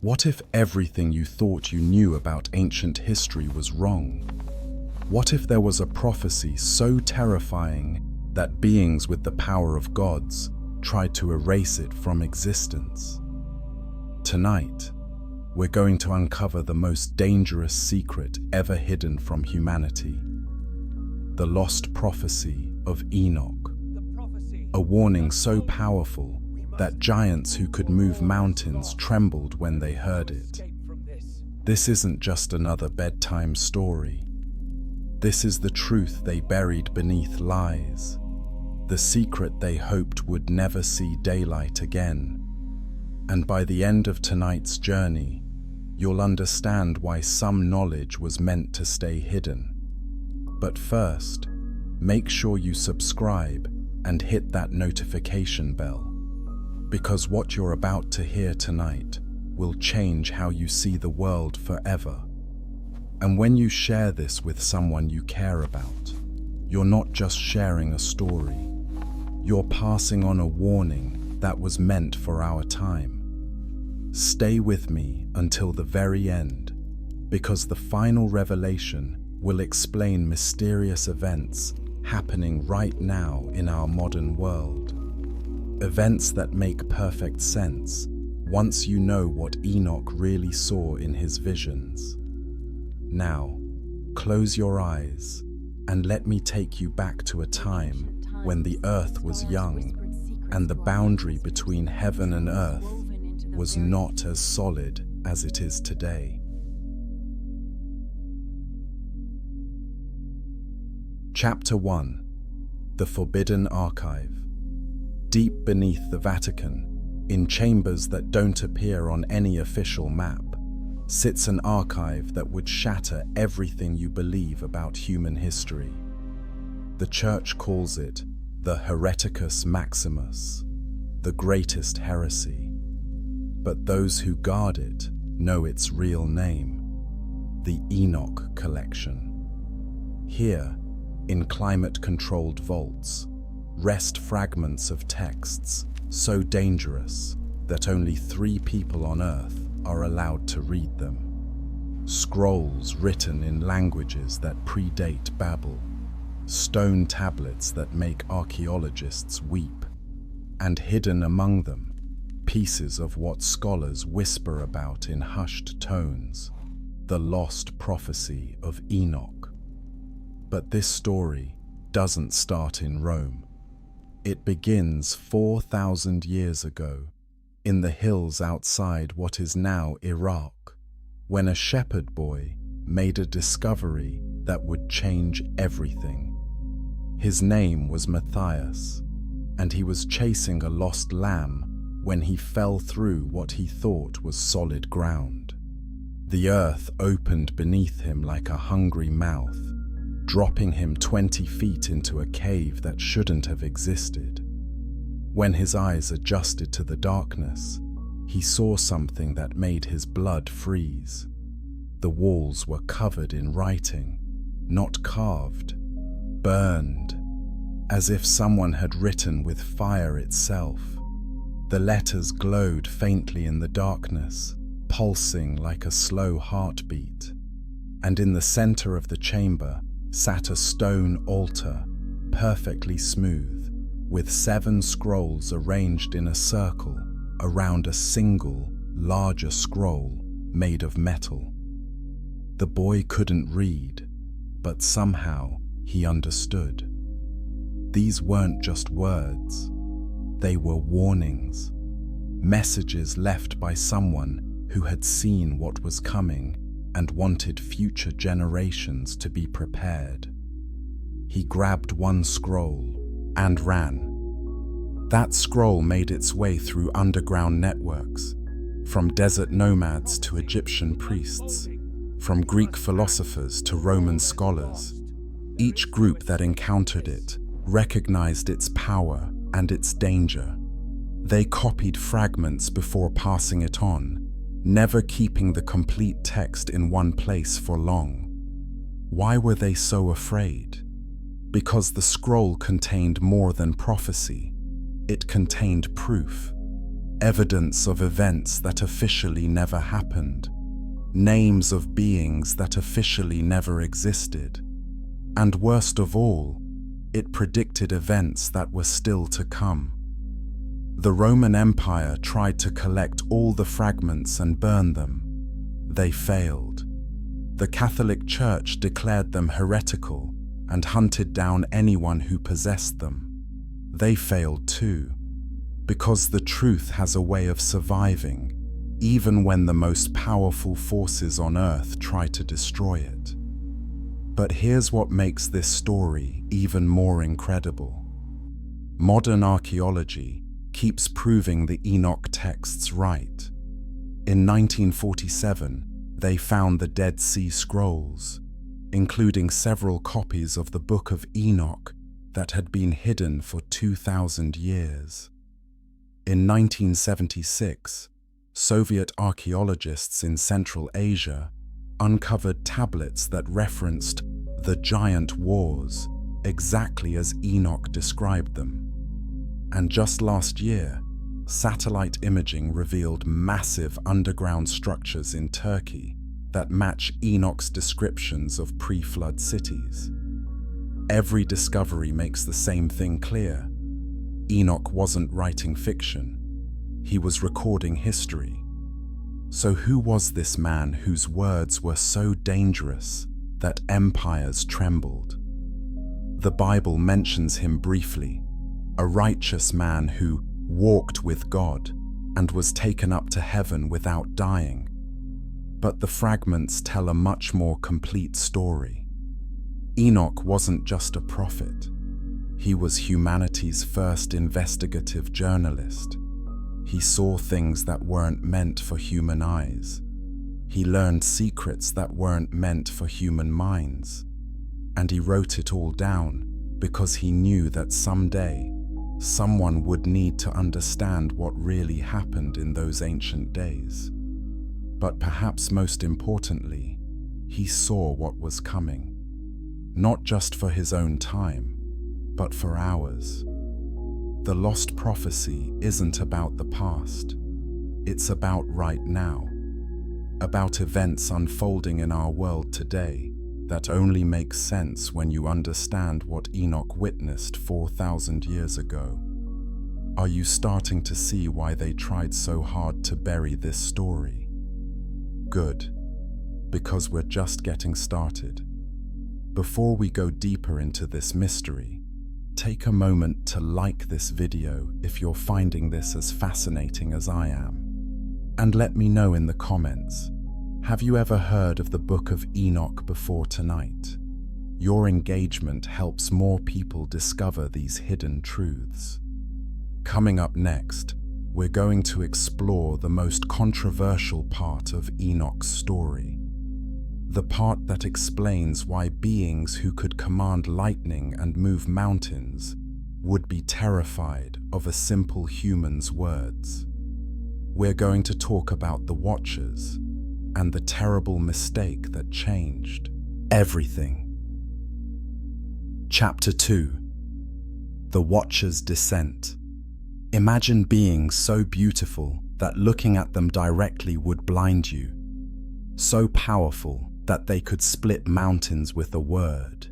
What if everything you thought you knew about ancient history was wrong? What if there was a prophecy so terrifying that beings with the power of gods tried to erase it from existence? Tonight, we're going to uncover the most dangerous secret ever hidden from humanity. The lost prophecy of Enoch. A warning so powerful that giants who could move mountains trembled when they heard it. This isn't just another bedtime story. This is the truth they buried beneath lies, the secret they hoped would never see daylight again. And by the end of tonight's journey, you'll understand why some knowledge was meant to stay hidden. But first, make sure you subscribe and hit that notification bell, because what you're about to hear tonight will change how you see the world forever. And when you share this with someone you care about, you're not just sharing a story, you're passing on a warning that was meant for our time. Stay with me until the very end, because the final revelation will explain mysterious events happening right now in our modern world. Events that make perfect sense once you know what Enoch really saw in his visions. Now, close your eyes and let me take you back to a time when the earth was young and the boundary between heaven and earth was not as solid as it is today. Chapter 1. The Forbidden Archive. Deep beneath the Vatican, in chambers that don't appear on any official map, sits an archive that would shatter everything you believe about human history. The Church calls it the Hereticus Maximus, the greatest heresy. But those who guard it know its real name, the Enoch Collection. Here, in climate-controlled vaults, rest fragments of texts so dangerous that only 3 people on Earth are allowed to read them. Scrolls written in languages that predate Babel, stone tablets that make archaeologists weep, and hidden among them, pieces of what scholars whisper about in hushed tones, the lost prophecy of Enoch. But this story doesn't start in Rome. It begins 4,000 years ago, in the hills outside what is now Iraq, when a shepherd boy made a discovery that would change everything. His name was Matthias, and he was chasing a lost lamb when he fell through what he thought was solid ground. The earth opened beneath him like a hungry mouth, dropping him 20 feet into a cave that shouldn't have existed. When his eyes adjusted to the darkness, he saw something that made his blood freeze. The walls were covered in writing, not carved, burned, as if someone had written with fire itself. The letters glowed faintly in the darkness, pulsing like a slow heartbeat. And in the center of the chamber sat a stone altar, perfectly smooth, with 7 scrolls arranged in a circle around a single, larger scroll made of metal. The boy couldn't read, but somehow he understood. These weren't just words, they were warnings, messages left by someone who had seen what was coming and wanted future generations to be prepared. He grabbed one scroll and ran. That scroll made its way through underground networks, from desert nomads to Egyptian priests, from Greek philosophers to Roman scholars. Each group that encountered it recognized its power and its danger. They copied fragments before passing it on, never keeping the complete text in one place for long. Why were they so afraid? Because the scroll contained more than prophecy. It contained proof. evidence of events that officially never happened, names of beings that officially never existed, and worst of all, it predicted events that were still to come. The Roman Empire tried to collect all the fragments and burn them. They failed. The Catholic Church declared them heretical and hunted down anyone who possessed them. They failed too, because the truth has a way of surviving, even when the most powerful forces on earth try to destroy it. But here's what makes this story even more incredible. Modern archaeology keeps proving the Enoch texts right. In 1947, they found the Dead Sea Scrolls, including several copies of the Book of Enoch that had been hidden for 2,000 years. In 1976, Soviet archaeologists in Central Asia uncovered tablets that referenced the Giant Wars exactly as Enoch described them. And just last year, satellite imaging revealed massive underground structures in Turkey that match Enoch's descriptions of pre-flood cities. Every discovery makes the same thing clear. Enoch wasn't writing fiction. He was recording history. So who was this man whose words were so dangerous that empires trembled? The Bible mentions him briefly, a righteous man who walked with God and was taken up to heaven without dying. But the fragments tell a much more complete story. Enoch wasn't just a prophet. He was humanity's first investigative journalist. He saw things that weren't meant for human eyes. He learned secrets that weren't meant for human minds. And he wrote it all down because he knew that someday, someone would need to understand what really happened in those ancient days. But perhaps most importantly, he saw what was coming. Not just for his own time, but for ours. The lost prophecy isn't about the past. It's about right now. About events unfolding in our world today that only make sense when you understand what Enoch witnessed 4,000 years ago. Are you starting to see why they tried so hard to bury this story? Good, because we're just getting started. Before we go deeper into this mystery, take a moment to like this video if you're finding this as fascinating as I am. And let me know in the comments, have you ever heard of the Book of Enoch before tonight? Your engagement helps more people discover these hidden truths. Coming up next, we're going to explore the most controversial part of Enoch's story. The part that explains why beings who could command lightning and move mountains would be terrified of a simple human's words. We're going to talk about the Watchers and the terrible mistake that changed everything. Chapter 2. The Watchers' Descent. Imagine beings so beautiful that looking at them directly would blind you, so powerful that they could split mountains with a word,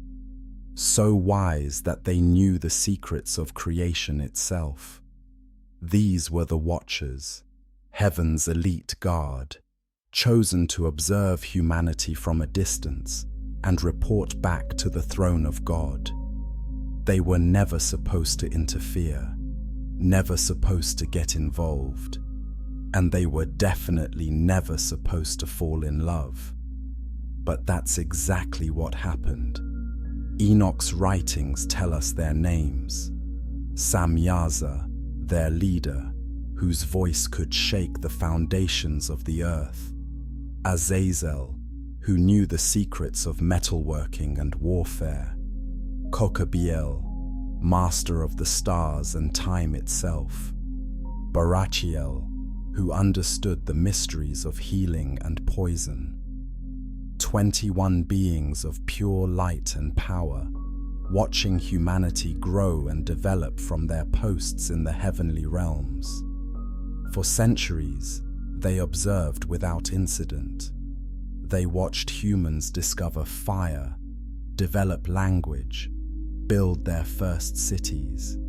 so wise that they knew the secrets of creation itself. These were the Watchers, heaven's elite guard, chosen to observe humanity from a distance and report back to the throne of God. They were never supposed to interfere, never supposed to get involved, and they were definitely never supposed to fall in love. But that's exactly what happened. Enoch's writings tell us their names. Samyaza, their leader, whose voice could shake the foundations of the earth. Azazel, who knew the secrets of metalworking and warfare. Kokabiel, master of the stars and time itself. Barachiel, who understood the mysteries of healing and poison. 21 beings of pure light and power, watching humanity grow and develop from their posts in the heavenly realms. For centuries, they observed without incident. They watched humans discover fire, develop language, build their first cities.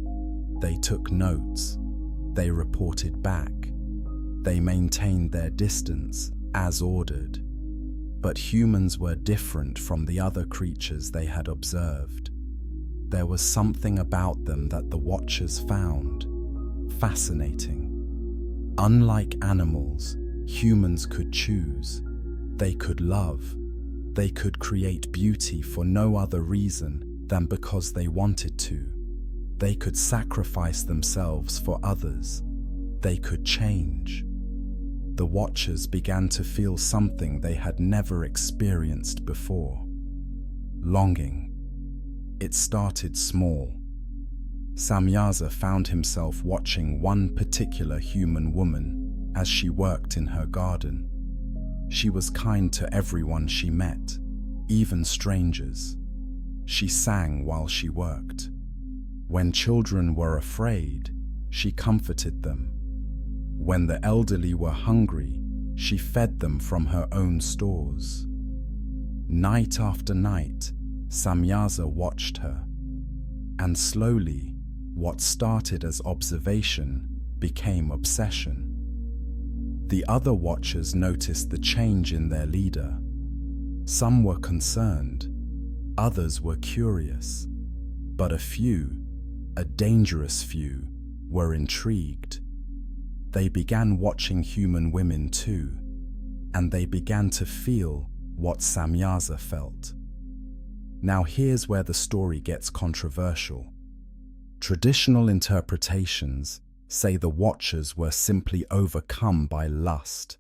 They took notes. They reported back. They maintained their distance as ordered. But humans were different from the other creatures they had observed. There was something about them that the Watchers found fascinating. Unlike animals, humans could choose. They could love. They could create beauty for no other reason than because they wanted to. They could sacrifice themselves for others. They could change. The Watchers began to feel something they had never experienced before. Longing. It started small. Samyaza found himself watching one particular human woman as she worked in her garden. She was kind to everyone she met, even strangers. She sang while she worked. When children were afraid, she comforted them. When the elderly were hungry, she fed them from her own stores. Night after night, Samyaza watched her, and slowly, what started as observation became obsession. The other Watchers noticed the change in their leader. Some were concerned, others were curious, but a few, a dangerous few, were intrigued. They began watching human women too, and they began to feel what Samyaza felt. Now here's where the story gets controversial. Traditional interpretations say the Watchers were simply overcome by lust,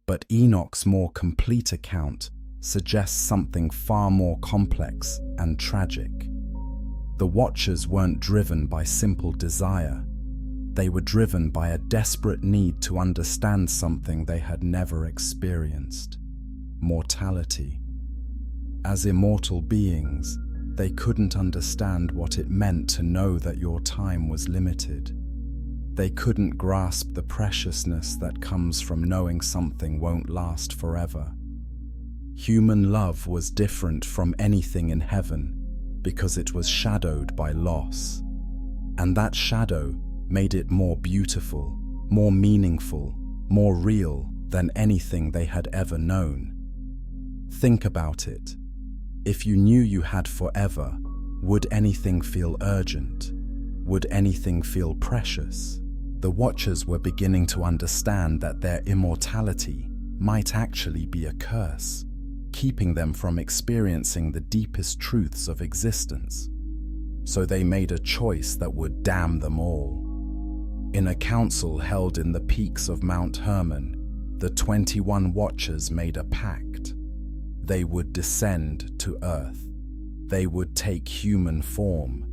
but Enoch's more complete account suggests something far more complex and tragic. The Watchers weren't driven by simple desire. They were driven by a desperate need to understand something they had never experienced: mortality. As immortal beings, they couldn't understand what it meant to know that your time was limited. They couldn't grasp the preciousness that comes from knowing something won't last forever. Human love was different from anything in heaven because it was shadowed by loss. And that shadow made it more beautiful, more meaningful, more real than anything they had ever known. Think about it. If you knew you had forever, would anything feel urgent? Would anything feel precious? The Watchers were beginning to understand that their immortality might actually be a curse, keeping them from experiencing the deepest truths of existence. So they made a choice that would damn them all. In a council held in the peaks of Mount Hermon, the 21 Watchers made a pact. They would descend to Earth. They would take human form.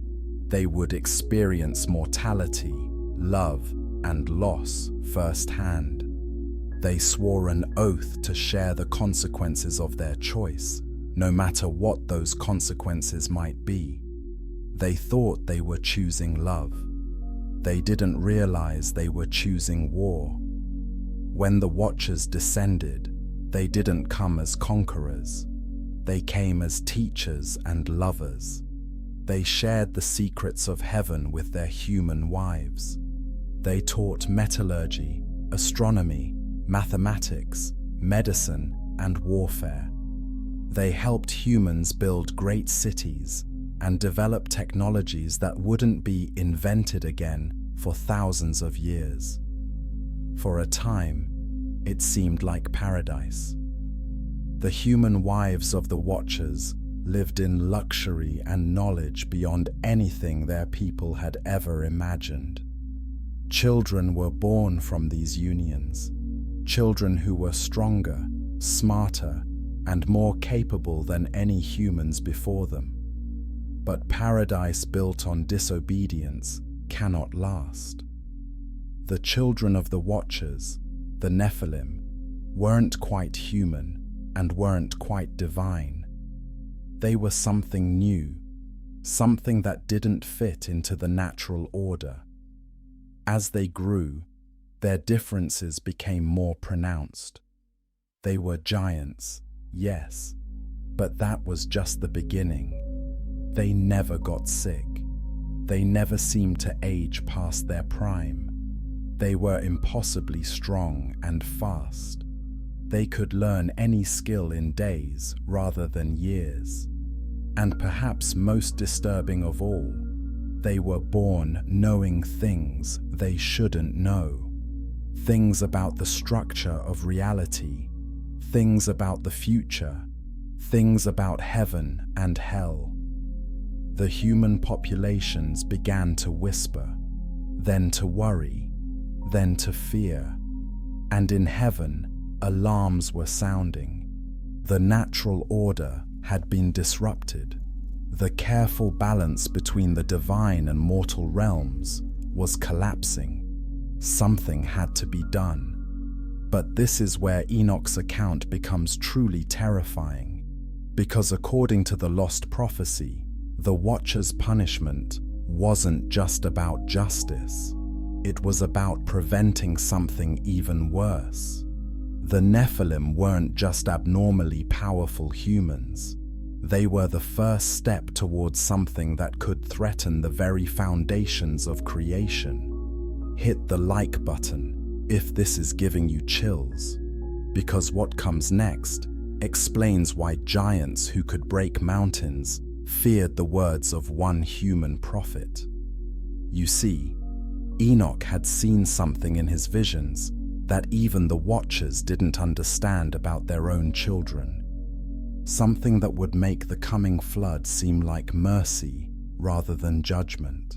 They would experience mortality, love, and loss firsthand. They swore an oath to share the consequences of their choice, no matter what those consequences might be. They thought they were choosing love. They didn't realize they were choosing war. When the Watchers descended, they didn't come as conquerors. They came as teachers and lovers. They shared the secrets of heaven with their human wives. They taught metallurgy, astronomy, mathematics, medicine, and warfare. They helped humans build great cities and develop technologies that wouldn't be invented again for thousands of years. For a time, it seemed like paradise. The human wives of the Watchers lived in luxury and knowledge beyond anything their people had ever imagined. Children were born from these unions, children who were stronger, smarter, and more capable than any humans before them. But paradise built on disobedience cannot last. The children of the Watchers, the Nephilim, weren't quite human and weren't quite divine. They were something new, something that didn't fit into the natural order. As they grew, their differences became more pronounced. They were giants, yes, but that was just the beginning. They never got sick. They never seemed to age past their prime. They were impossibly strong and fast. They could learn any skill in days rather than years. And perhaps most disturbing of all, they were born knowing things they shouldn't know. Things about the structure of reality, things about the future, things about heaven and hell. The human populations began to whisper, then to worry, then to fear. And in heaven, alarms were sounding. The natural order had been disrupted. The careful balance between the divine and mortal realms was collapsing. Something had to be done. But this is where Enoch's account becomes truly terrifying, because according to the lost prophecy, the Watcher's punishment wasn't just about justice. It was about preventing something even worse. The Nephilim weren't just abnormally powerful humans. They were the first step towards something that could threaten the very foundations of creation. Hit the like button if this is giving you chills, because what comes next explains why giants who could break mountains feared the words of one human prophet. You see, Enoch had seen something in his visions that even the Watchers didn't understand about their own children. Something that would make the coming flood seem like mercy rather than judgment.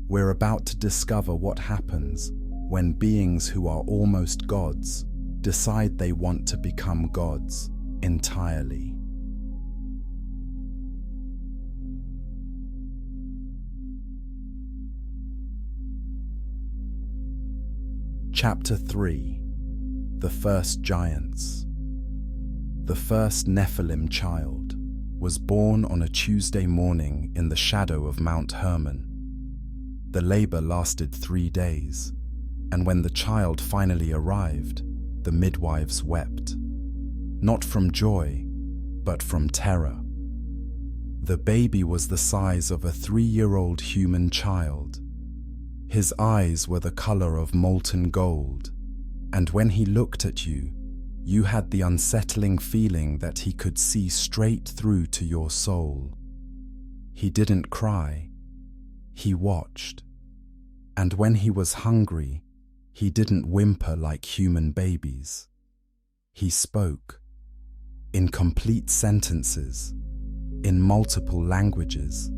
We're about to discover what happens when beings who are almost gods decide they want to become gods entirely. Chapter 3. The First Giants. The first Nephilim child was born on a Tuesday morning in the shadow of Mount Hermon. The labor lasted 3 days, and when the child finally arrived, the midwives wept, not from joy, but from terror. The baby was the size of a 3-year-old human child. His eyes were the color of molten gold, and when he looked at you, you had the unsettling feeling that he could see straight through to your soul. He didn't cry, he watched. And when he was hungry, he didn't whimper like human babies. He spoke, in complete sentences, in multiple languages.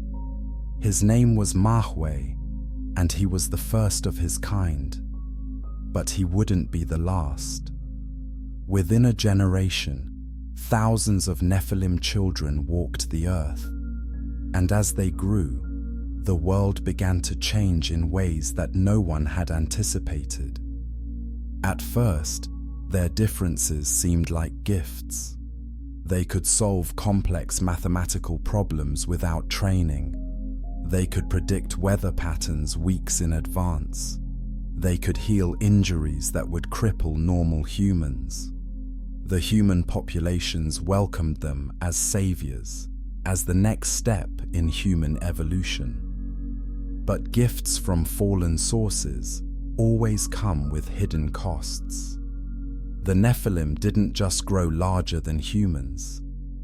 His name was Mahwe, and he was the first of his kind, but he wouldn't be the last. Within a generation, thousands of Nephilim children walked the earth, and as they grew, the world began to change in ways that no one had anticipated. At first, their differences seemed like gifts. They could solve complex mathematical problems without training. They could predict weather patterns weeks in advance. They could heal injuries that would cripple normal humans. The human populations welcomed them as saviors, as the next step in human evolution. But gifts from fallen sources always come with hidden costs. The Nephilim didn't just grow larger than humans.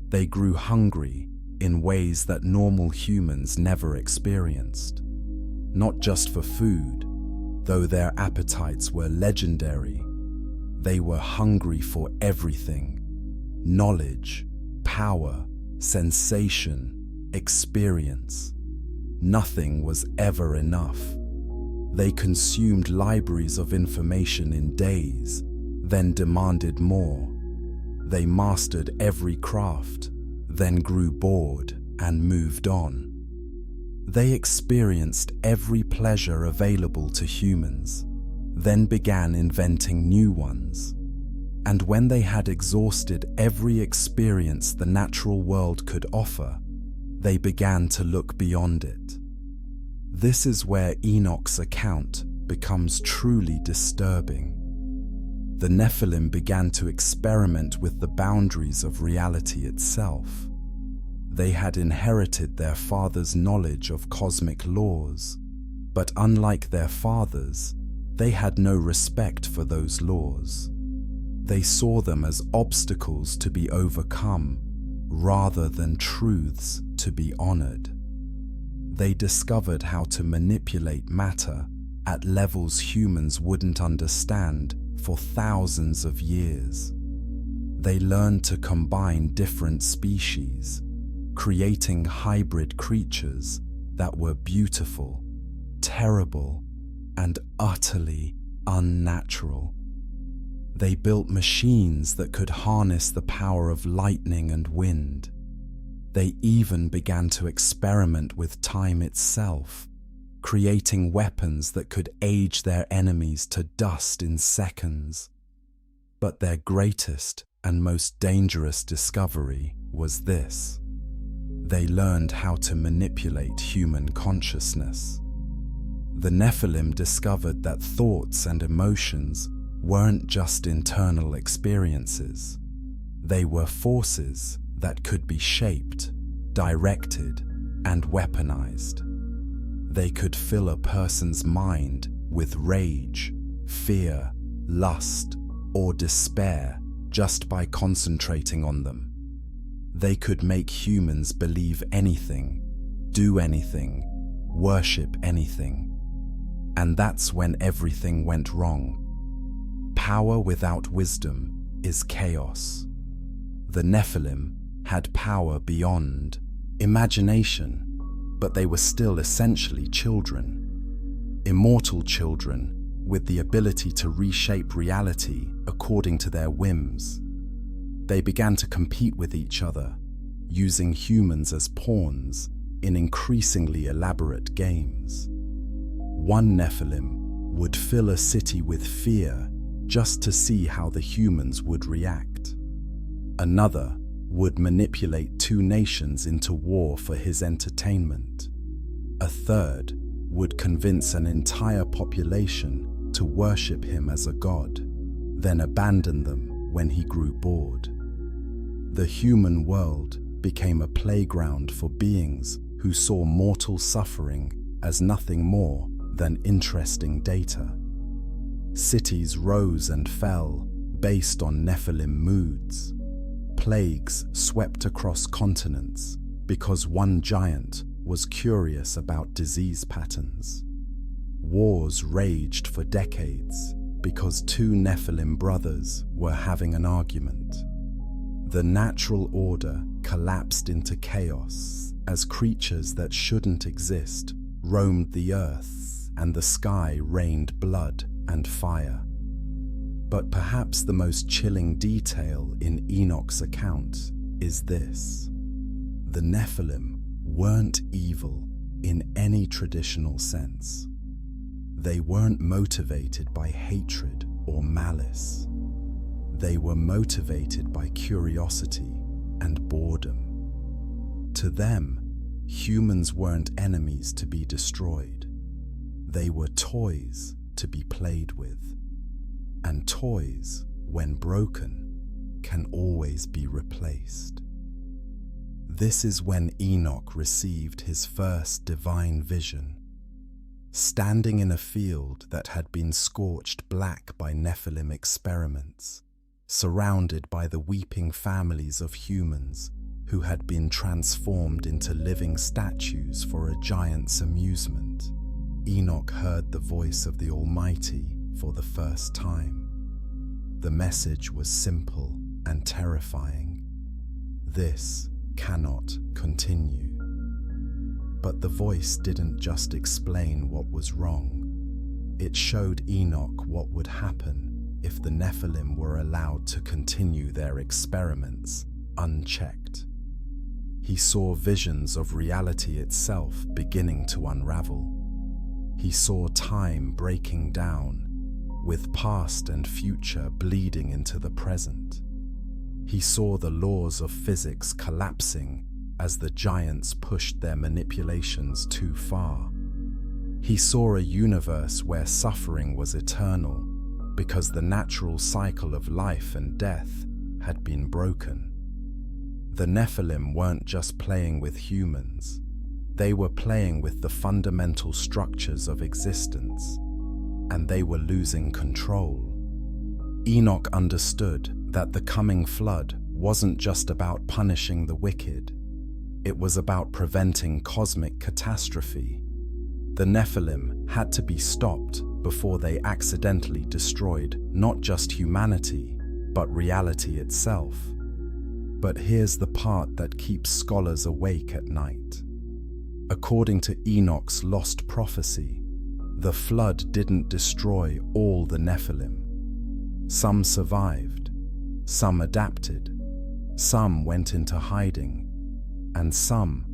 They grew hungry in ways that normal humans never experienced. Not just for food, though their appetites were legendary. They were hungry for everything: knowledge, power, sensation, experience. Nothing was ever enough. They consumed libraries of information in days, then demanded more. They mastered every craft, then grew bored and moved on. They experienced every pleasure available to humans, then began inventing new ones. And when they had exhausted every experience the natural world could offer, they began to look beyond it. This is where Enoch's account becomes truly disturbing. The Nephilim began to experiment with the boundaries of reality itself. They had inherited their father's knowledge of cosmic laws, but unlike their fathers, they had no respect for those laws. They saw them as obstacles to be overcome, rather than truths to be honored. They discovered how to manipulate matter at levels humans wouldn't understand for thousands of years. They learned to combine different species, creating hybrid creatures that were beautiful, terrible, and utterly unnatural. They built machines that could harness the power of lightning and wind. They even began to experiment with time itself, creating weapons that could age their enemies to dust in seconds. But their greatest and most dangerous discovery was this: they learned how to manipulate human consciousness. The Nephilim discovered that thoughts and emotions weren't just internal experiences. They were forces that could be shaped, directed, and weaponized. They could fill a person's mind with rage, fear, lust, or despair just by concentrating on them. They could make humans believe anything, do anything, worship anything. And that's when everything went wrong. Power without wisdom is chaos. The Nephilim had power beyond imagination, but they were still essentially children. Immortal children with the ability to reshape reality according to their whims. They began to compete with each other, using humans as pawns in increasingly elaborate games. One Nephilim would fill a city with fear just to see how the humans would react. Another would manipulate two nations into war for his entertainment. A third would convince an entire population to worship him as a god, then abandon them when he grew bored. The human world became a playground for beings who saw mortal suffering as nothing more than interesting data. Cities rose and fell based on Nephilim moods. Plagues swept across continents because one giant was curious about disease patterns. Wars raged for decades because two Nephilim brothers were having an argument. The natural order collapsed into chaos as creatures that shouldn't exist roamed the earth and the sky rained blood and fire. But perhaps the most chilling detail in Enoch's account is this: the Nephilim weren't evil in any traditional sense. They weren't motivated by hatred or malice. They were motivated by curiosity and boredom. To them, humans weren't enemies to be destroyed. They were toys to be played with. And toys, when broken, can always be replaced. This is when Enoch received his first divine vision. Standing in a field that had been scorched black by Nephilim experiments, surrounded by the weeping families of humans who had been transformed into living statues for a giant's amusement, Enoch heard the voice of the Almighty for the first time. The message was simple and terrifying. This cannot continue. But the voice didn't just explain what was wrong. It showed Enoch what would happen if the Nephilim were allowed to continue their experiments unchecked. He saw visions of reality itself beginning to unravel. He saw time breaking down, with past and future bleeding into the present. He saw the laws of physics collapsing as the giants pushed their manipulations too far. He saw a universe where suffering was eternal because the natural cycle of life and death had been broken. The Nephilim weren't just playing with humans. They were playing with the fundamental structures of existence, and they were losing control. Enoch understood that the coming flood wasn't just about punishing the wicked. It was about preventing cosmic catastrophe. The Nephilim had to be stopped before they accidentally destroyed not just humanity, but reality itself. But here's the part that keeps scholars awake at night. According to Enoch's lost prophecy, the flood didn't destroy all the Nephilim. Some survived, some adapted, some went into hiding, and some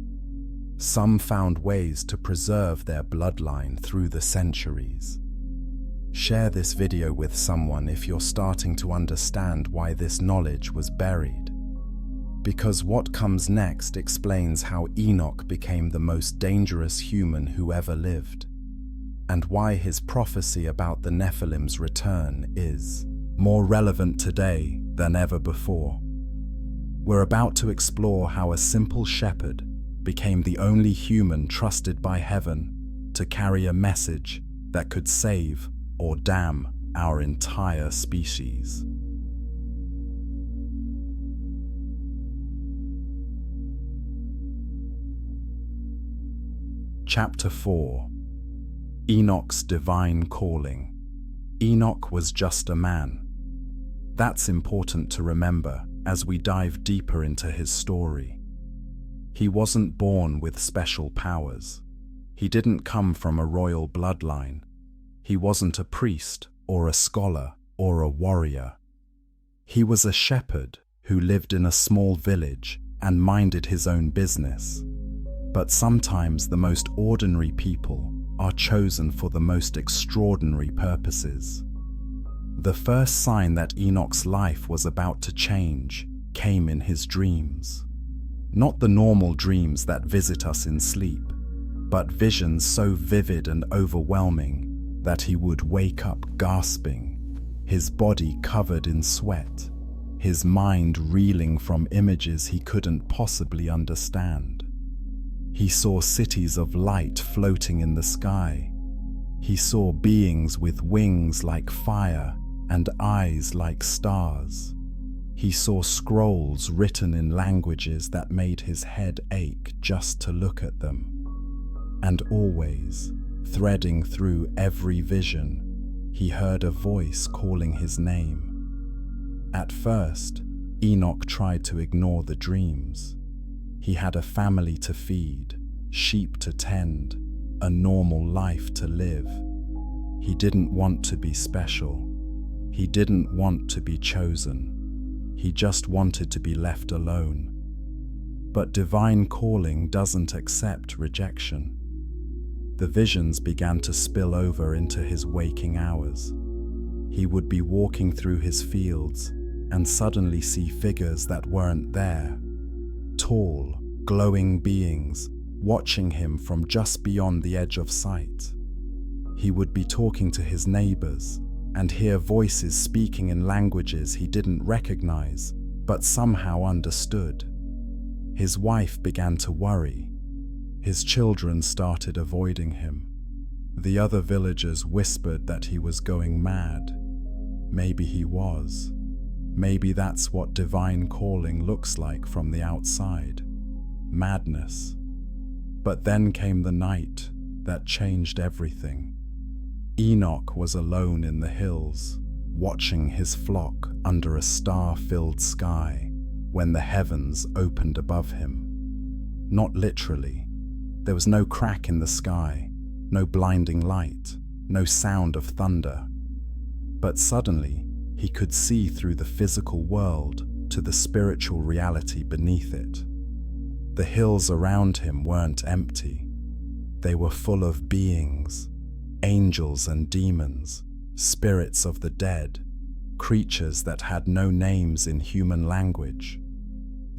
found ways to preserve their bloodline through the centuries. Share this video with someone if you're starting to understand why this knowledge was buried. Because what comes next explains how Enoch became the most dangerous human who ever lived, and why his prophecy about the Nephilim's return is more relevant today than ever before. We're about to explore how a simple shepherd became the only human trusted by heaven to carry a message that could save or damn our entire species. Chapter 4. Enoch's Divine Calling. Enoch was just a man. That's important to remember as we dive deeper into his story. He wasn't born with special powers. He didn't come from a royal bloodline. He wasn't a priest or a scholar or a warrior. He was a shepherd who lived in a small village and minded his own business. But sometimes the most ordinary people are chosen for the most extraordinary purposes. The first sign that Enoch's life was about to change came in his dreams. Not the normal dreams that visit us in sleep, but visions so vivid and overwhelming that he would wake up gasping, his body covered in sweat, his mind reeling from images he couldn't possibly understand. He saw cities of light floating in the sky. He saw beings with wings like fire and eyes like stars. He saw scrolls written in languages that made his head ache just to look at them. And always, threading through every vision, he heard a voice calling his name. At first, Enoch tried to ignore the dreams. He had a family to feed, sheep to tend, a normal life to live. He didn't want to be special. He didn't want to be chosen. He just wanted to be left alone. But divine calling doesn't accept rejection. The visions began to spill over into his waking hours. He would be walking through his fields and suddenly see figures that weren't there. Tall, glowing beings watching him from just beyond the edge of sight. He would be talking to his neighbors and hear voices speaking in languages he didn't recognize, but somehow understood. His wife began to worry. His children started avoiding him. The other villagers whispered that he was going mad. Maybe he was. Maybe that's what divine calling looks like from the outside. Madness. But then came the night that changed everything. Enoch was alone in the hills, watching his flock under a star-filled sky when the heavens opened above him. Not literally. There was no crack in the sky, no blinding light, no sound of thunder. But suddenly, he could see through the physical world to the spiritual reality beneath it. The hills around him weren't empty. They were full of beings, angels and demons, spirits of the dead, creatures that had no names in human language.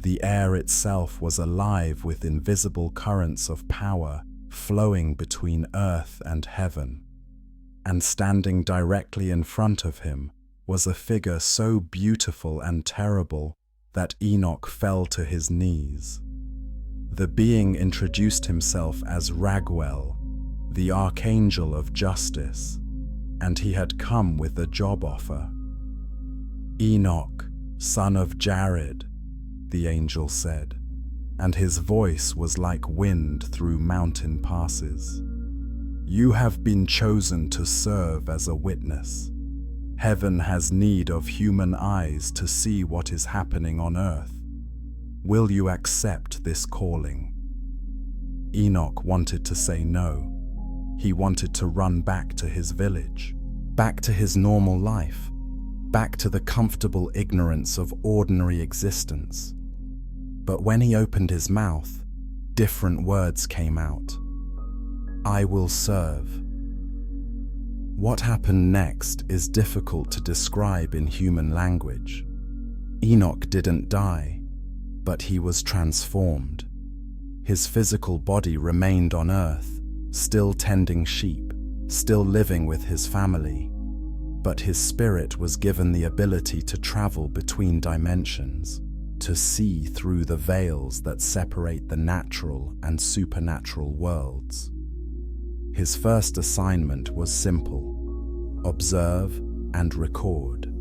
The air itself was alive with invisible currents of power flowing between earth and heaven, and standing directly in front of him was a figure so beautiful and terrible that Enoch fell to his knees. The being introduced himself as Raguel, the Archangel of Justice, and he had come with a job offer. "Enoch, son of Jared," the angel said, and his voice was like wind through mountain passes. "You have been chosen to serve as a witness. Heaven has need of human eyes to see what is happening on earth. Will you accept this calling?" Enoch wanted to say no. He wanted to run back to his village, back to his normal life, back to the comfortable ignorance of ordinary existence. But when he opened his mouth, different words came out. "I will serve." What happened next is difficult to describe in human language. Enoch didn't die, but he was transformed. His physical body remained on earth, still tending sheep, still living with his family, but his spirit was given the ability to travel between dimensions, to see through the veils that separate the natural and supernatural worlds. His first assignment was simple: observe and record.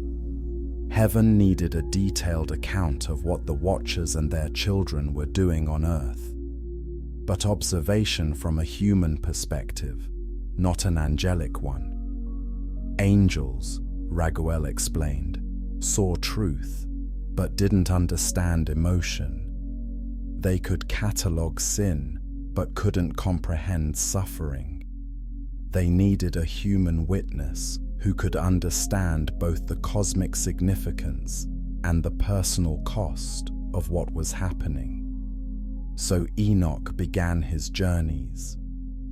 Heaven needed a detailed account of what the Watchers and their children were doing on earth, but observation from a human perspective, not an angelic one. Angels, Raguel explained, saw truth, but didn't understand emotion. They could catalog sin, but couldn't comprehend suffering. They needed a human witness who could understand both the cosmic significance and the personal cost of what was happening. So Enoch began his journeys.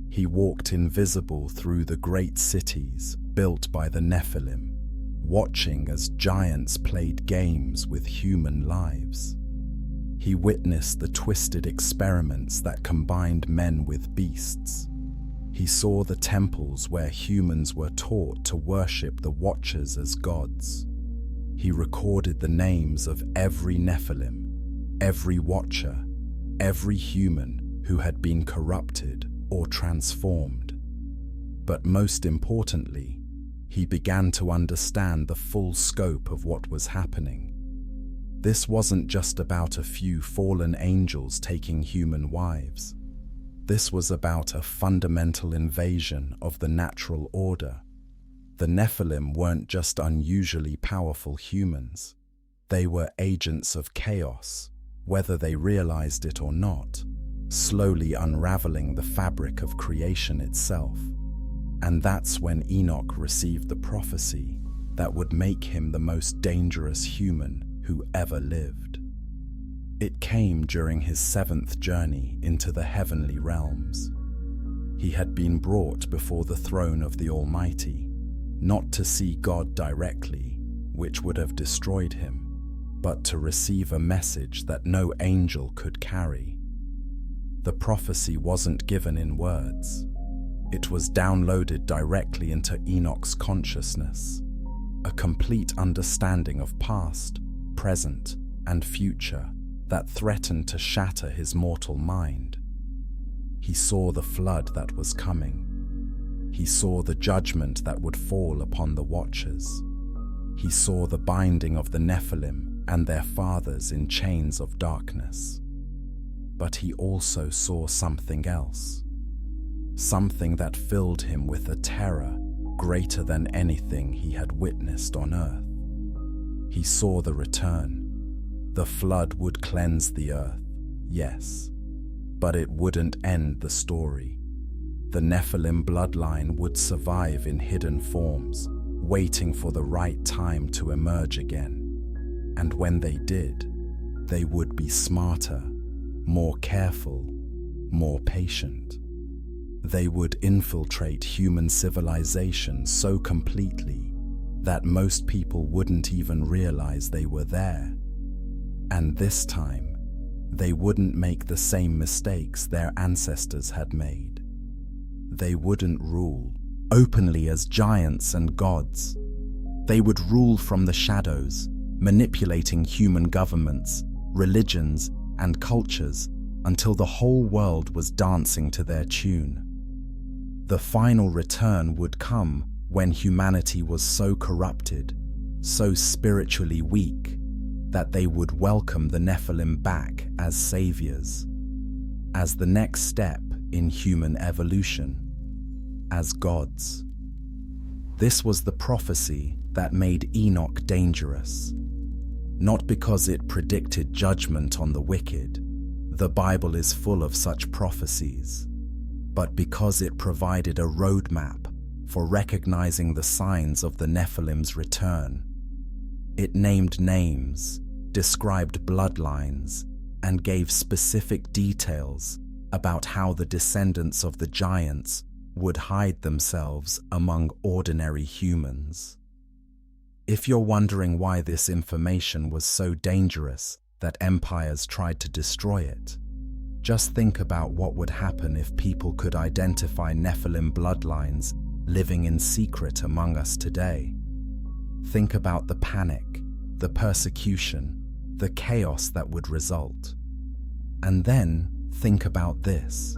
He walked invisible through the great cities built by the Nephilim, watching as giants played games with human lives. He witnessed the twisted experiments that combined men with beasts. He saw the temples where humans were taught to worship the Watchers as gods. He recorded the names of every Nephilim, every Watcher, every human who had been corrupted or transformed. But most importantly, he began to understand the full scope of what was happening. This wasn't just about a few fallen angels taking human wives. This was about a fundamental invasion of the natural order. The Nephilim weren't just unusually powerful humans. They were agents of chaos, whether they realized it or not, slowly unraveling the fabric of creation itself. And that's when Enoch received the prophecy that would make him the most dangerous human who ever lived. It came during his 7th journey into the heavenly realms. He had been brought before the throne of the Almighty, not to see God directly, which would have destroyed him, but to receive a message that no angel could carry. The prophecy wasn't given in words. It was downloaded directly into Enoch's consciousness, a complete understanding of past, present, and future that threatened to shatter his mortal mind. He saw the flood that was coming. He saw the judgment that would fall upon the Watchers. He saw the binding of the Nephilim and their fathers in chains of darkness. But he also saw something else, something that filled him with a terror greater than anything he had witnessed on earth. He saw the return. The flood would cleanse the earth, yes, but it wouldn't end the story. The Nephilim bloodline would survive in hidden forms, waiting for the right time to emerge again. And when they did, they would be smarter, more careful, more patient. They would infiltrate human civilization so completely that most people wouldn't even realize they were there. And this time, they wouldn't make the same mistakes their ancestors had made. They wouldn't rule openly as giants and gods. They would rule from the shadows, manipulating human governments, religions, and cultures until the whole world was dancing to their tune. The final return would come when humanity was so corrupted, so spiritually weak, that they would welcome the Nephilim back as saviors, as the next step in human evolution, as gods. This was the prophecy that made Enoch dangerous. Not because it predicted judgment on the wicked, the Bible is full of such prophecies, but because it provided a roadmap for recognizing the signs of the Nephilim's return. It named names, described bloodlines, and gave specific details about how the descendants of the giants would hide themselves among ordinary humans. If you're wondering why this information was so dangerous that empires tried to destroy it, just think about what would happen if people could identify Nephilim bloodlines living in secret among us today. Think about the panic, the persecution, the chaos that would result. And then think about this.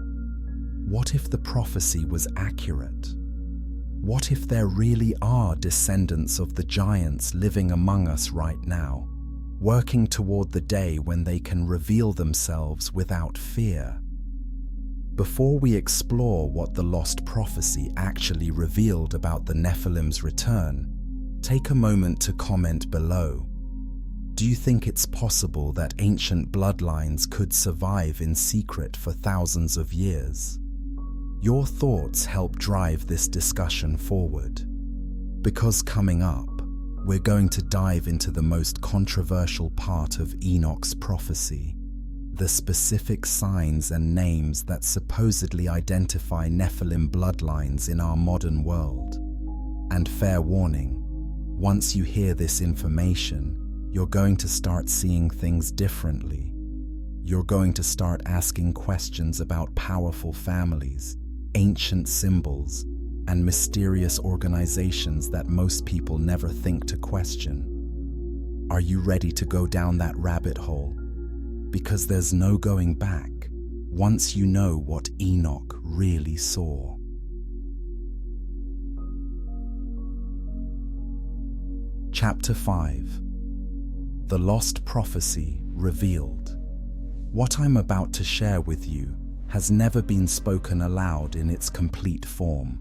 What if the prophecy was accurate? What if there really are descendants of the giants living among us right now, working toward the day when they can reveal themselves without fear? Before we explore what the lost prophecy actually revealed about the Nephilim's return, take a moment to comment below. Do you think it's possible that ancient bloodlines could survive in secret for thousands of years? Your thoughts help drive this discussion forward. Because coming up, we're going to dive into the most controversial part of Enoch's prophecy, the specific signs and names that supposedly identify Nephilim bloodlines in our modern world. And fair warning, once you hear this information, you're going to start seeing things differently. You're going to start asking questions about powerful families, ancient symbols, and mysterious organizations that most people never think to question. Are you ready to go down that rabbit hole? Because there's no going back once you know what Enoch really saw. Chapter 5. The Lost Prophecy Revealed. What I'm about to share with you has never been spoken aloud in its complete form.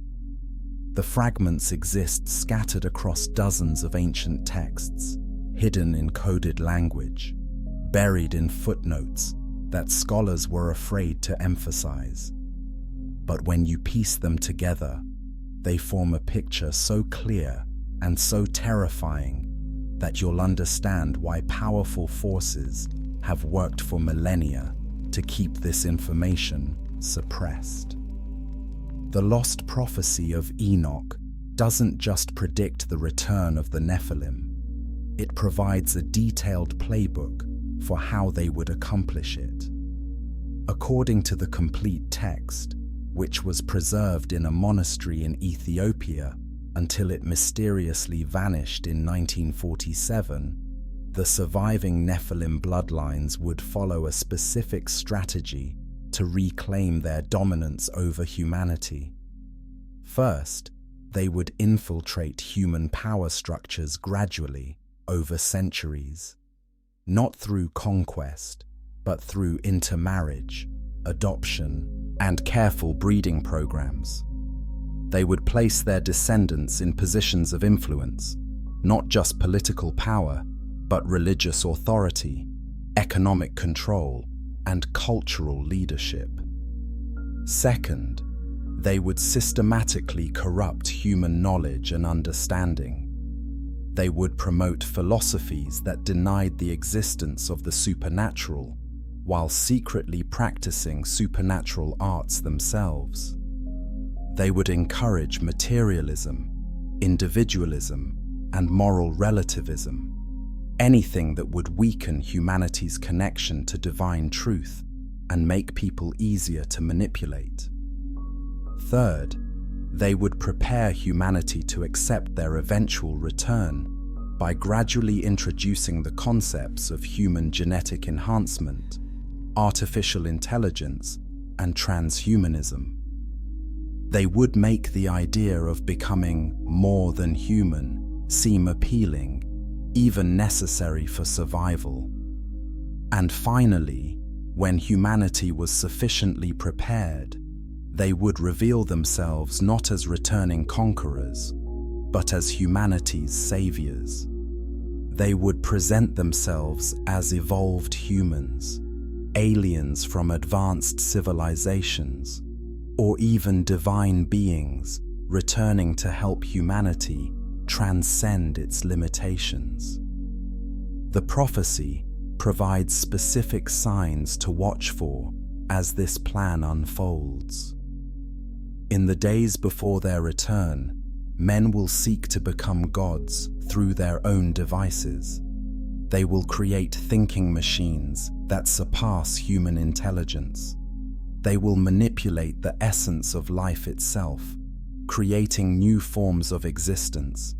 The fragments exist scattered across dozens of ancient texts, hidden in coded language, buried in footnotes that scholars were afraid to emphasize. But when you piece them together, they form a picture so clear and so terrifying that you'll understand why powerful forces have worked for millennia to keep this information suppressed. The lost prophecy of Enoch doesn't just predict the return of the Nephilim. It provides a detailed playbook for how they would accomplish it. According to the complete text, which was preserved in a monastery in Ethiopia until it mysteriously vanished in 1947, the surviving Nephilim bloodlines would follow a specific strategy to reclaim their dominance over humanity. First, they would infiltrate human power structures gradually over centuries, not through conquest, but through intermarriage, adoption, and careful breeding programs. They would place their descendants in positions of influence, not just political power, but religious authority, economic control, and cultural leadership. Second, they would systematically corrupt human knowledge and understanding. They would promote philosophies that denied the existence of the supernatural, while secretly practicing supernatural arts themselves. They would encourage materialism, individualism, and moral relativism, anything that would weaken humanity's connection to divine truth and make people easier to manipulate. Third, they would prepare humanity to accept their eventual return by gradually introducing the concepts of human genetic enhancement, artificial intelligence, and transhumanism. They would make the idea of becoming more than human seem appealing, even necessary for survival. And finally, when humanity was sufficiently prepared, they would reveal themselves not as returning conquerors, but as humanity's saviors. They would present themselves as evolved humans, aliens from advanced civilizations, or even divine beings returning to help humanity transcend its limitations. The prophecy provides specific signs to watch for as this plan unfolds. In the days before their return, men will seek to become gods through their own devices. They will create thinking machines that surpass human intelligence. They will manipulate the essence of life itself, creating new forms of existence.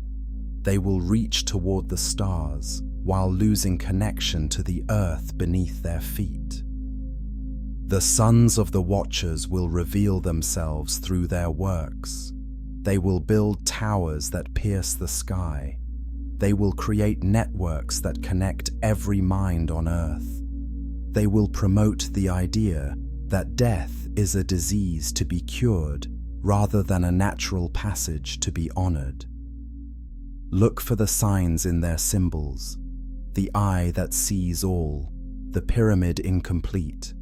They will reach toward the stars while losing connection to the earth beneath their feet. The sons of the Watchers will reveal themselves through their works. They will build towers that pierce the sky. They will create networks that connect every mind on earth. They will promote the idea that death is a disease to be cured rather than a natural passage to be honored. Look for the signs in their symbols: the eye that sees all, the pyramid incomplete,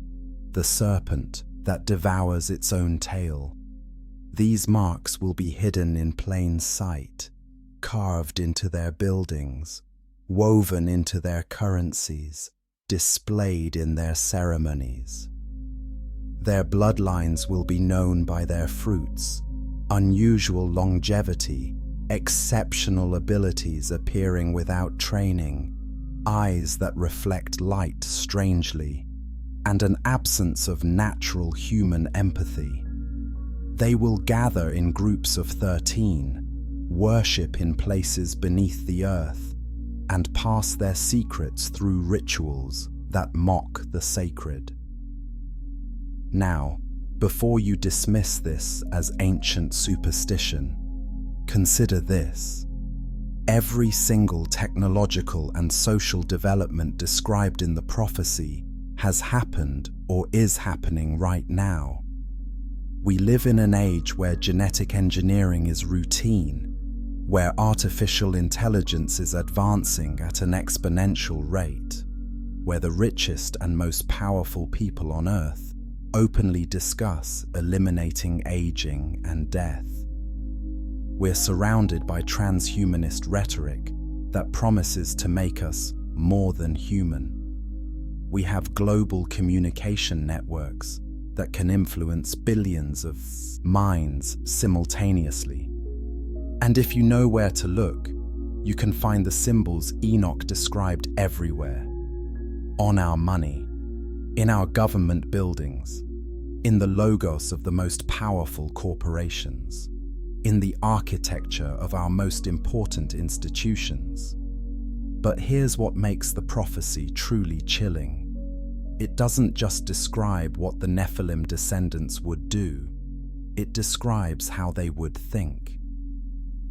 the serpent that devours its own tail. These marks will be hidden in plain sight, carved into their buildings, woven into their currencies, displayed in their ceremonies. Their bloodlines will be known by their fruits: unusual longevity, exceptional abilities appearing without training, eyes that reflect light strangely, and an absence of natural human empathy. They will gather in groups of 13, worship in places beneath the earth, and pass their secrets through rituals that mock the sacred. Now, before you dismiss this as ancient superstition, consider this. Every single technological and social development described in the prophecy has happened or is happening right now. We live in an age where genetic engineering is routine, where artificial intelligence is advancing at an exponential rate, where the richest and most powerful people on Earth openly discuss eliminating aging and death. We're surrounded by transhumanist rhetoric that promises to make us more than human. We have global communication networks that can influence billions of minds simultaneously. And if you know where to look, you can find the symbols Enoch described everywhere. On our money, in our government buildings, in the logos of the most powerful corporations, in the architecture of our most important institutions. But here's what makes the prophecy truly chilling. It doesn't just describe what the Nephilim descendants would do, it describes how they would think.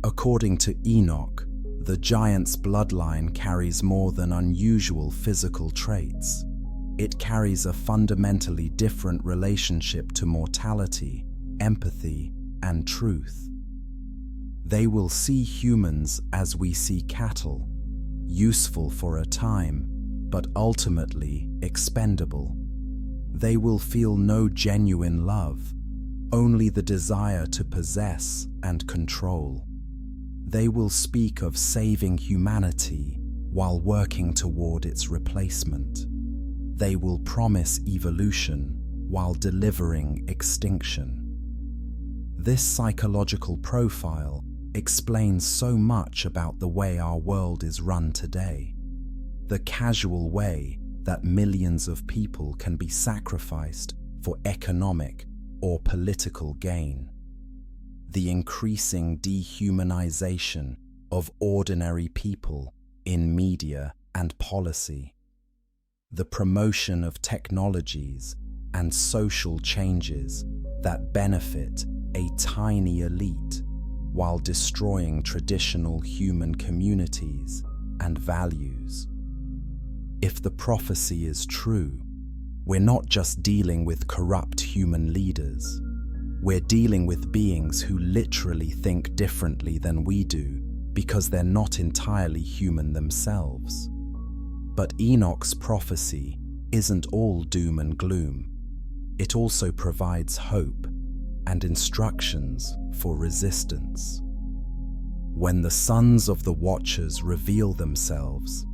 According to Enoch, the giant's bloodline carries more than unusual physical traits. It carries a fundamentally different relationship to mortality, empathy, and truth. They will see humans as we see cattle, useful for a time, but ultimately expendable. They will feel no genuine love, only the desire to possess and control. They will speak of saving humanity while working toward its replacement. They will promise evolution while delivering extinction. This psychological profile explains so much about the way our world is run today. The casual way that millions of people can be sacrificed for economic or political gain. the increasing dehumanization of ordinary people in media and policy, the promotion of technologies and social changes that benefit a tiny elite while destroying traditional human communities and values. If the prophecy is true, we're not just dealing with corrupt human leaders. We're dealing with beings who literally think differently than we do because they're not entirely human themselves. But Enoch's prophecy isn't all doom and gloom. It also provides hope and instructions for resistance. When the sons of the Watchers reveal themselves,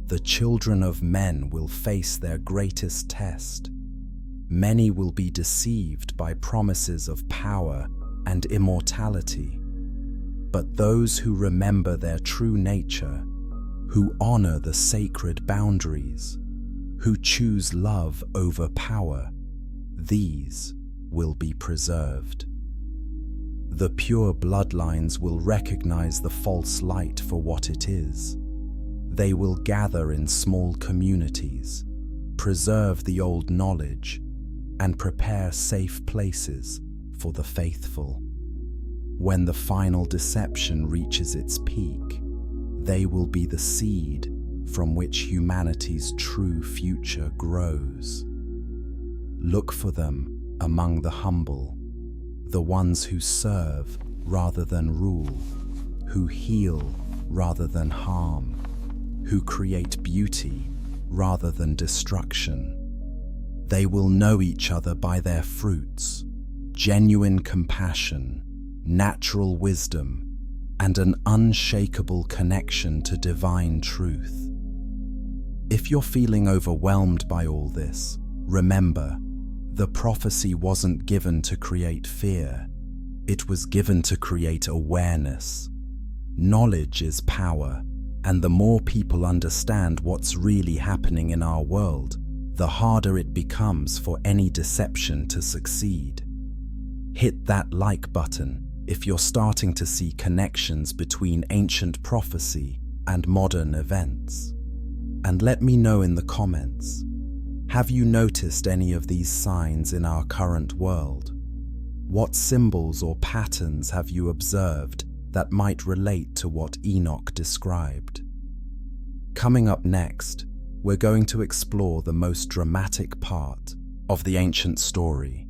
the children of men will face their greatest test. Many will be deceived by promises of power and immortality. But those who remember their true nature, who honor the sacred boundaries, who choose love over power, these will be preserved. The pure bloodlines will recognize the false light for what it is. They will gather in small communities, preserve the old knowledge, and prepare safe places for the faithful. When the final deception reaches its peak, they will be the seed from which humanity's true future grows. Look for them among the humble, the ones who serve rather than rule, who heal rather than harm, who create beauty rather than destruction. They will know each other by their fruits, genuine compassion, natural wisdom, and an unshakable connection to divine truth. If you're feeling overwhelmed by all this, remember, the prophecy wasn't given to create fear. It was given to create awareness. Knowledge is power, and the more people understand what's really happening in our world, the harder it becomes for any deception to succeed. Hit that like button if you're starting to see connections between ancient prophecy and modern events. And let me know in the comments, have you noticed any of these signs in our current world? What symbols or patterns have you observed that might relate to what Enoch described? Coming up next, we're going to explore the most dramatic part of the ancient story.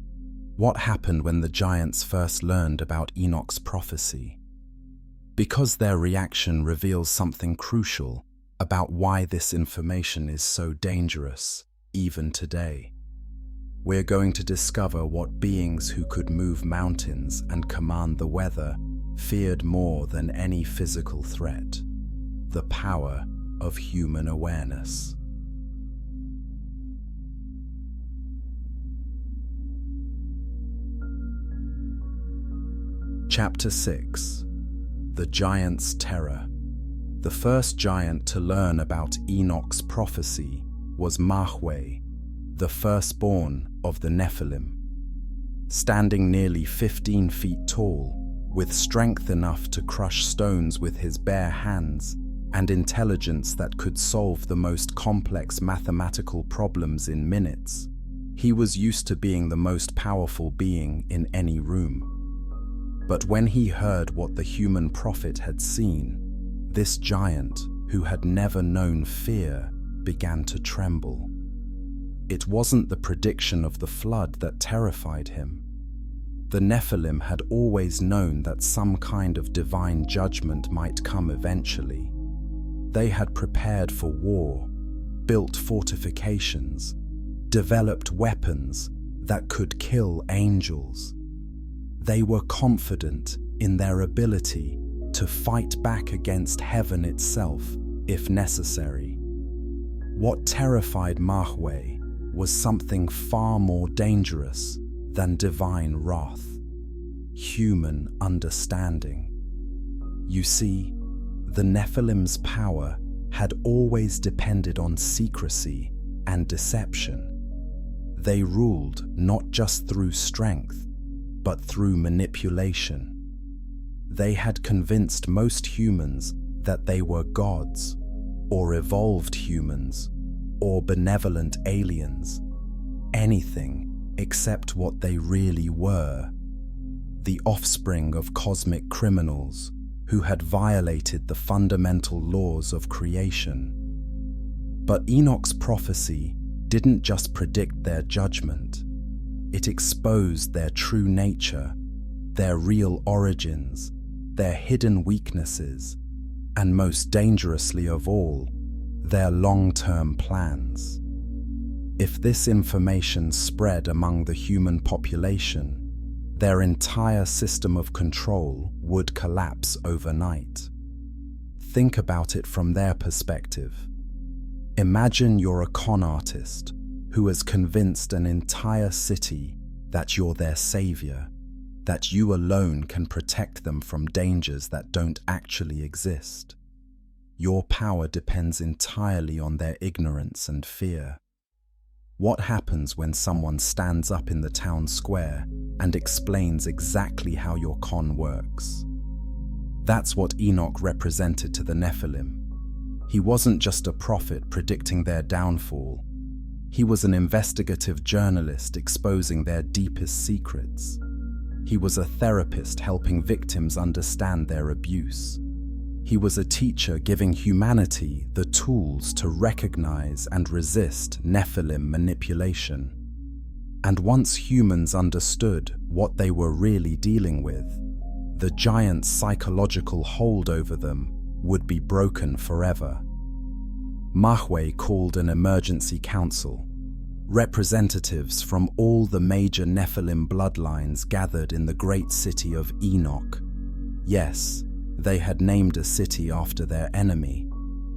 What happened when the giants first learned about Enoch's prophecy? Because their reaction reveals something crucial about why this information is so dangerous, even today. We're going to discover what beings who could move mountains and command the weather feared more than any physical threat: the power of human awareness. Chapter 6. The Giant's Terror. The first giant to learn about Enoch's prophecy was Mahweh, the firstborn of the Nephilim. Standing nearly 15 feet tall, with strength enough to crush stones with his bare hands and intelligence that could solve the most complex mathematical problems in minutes, he was used to being the most powerful being in any room. But when he heard what the human prophet had seen, this giant, who had never known fear, began to tremble. It wasn't the prediction of the flood that terrified him. The Nephilim had always known that some kind of divine judgment might come eventually. They had prepared for war, built fortifications, developed weapons that could kill angels. They were confident in their ability to fight back against heaven itself if necessary. What terrified Mahweh was something far more dangerous than divine wrath: human understanding. You see, the Nephilim's power had always depended on secrecy and deception. They ruled not just through strength, but through manipulation. They had convinced most humans that they were gods, or evolved humans, or benevolent aliens. Anything except what they really were: the offspring of cosmic criminals who had violated the fundamental laws of creation. But Enoch's prophecy didn't just predict their judgment. It exposed their true nature, their real origins, their hidden weaknesses, and most dangerously of all, their long-term plans. If this information spread among the human population, their entire system of control would collapse overnight. Think about it from their perspective. Imagine you're a con artist who has convinced an entire city that you're their savior, that you alone can protect them from dangers that don't actually exist. Your power depends entirely on their ignorance and fear. What happens when someone stands up in the town square and explains exactly how your con works? That's what Enoch represented to the Nephilim. He wasn't just a prophet predicting their downfall. He was an investigative journalist exposing their deepest secrets. He was a therapist helping victims understand their abuse. He was a teacher giving humanity the tools to recognize and resist Nephilim manipulation. And once humans understood what they were really dealing with, the giant's psychological hold over them would be broken forever. Mahweh called an emergency council. Representatives from all the major Nephilim bloodlines gathered in the great city of Enoch. Yes, they had named a city after their enemy,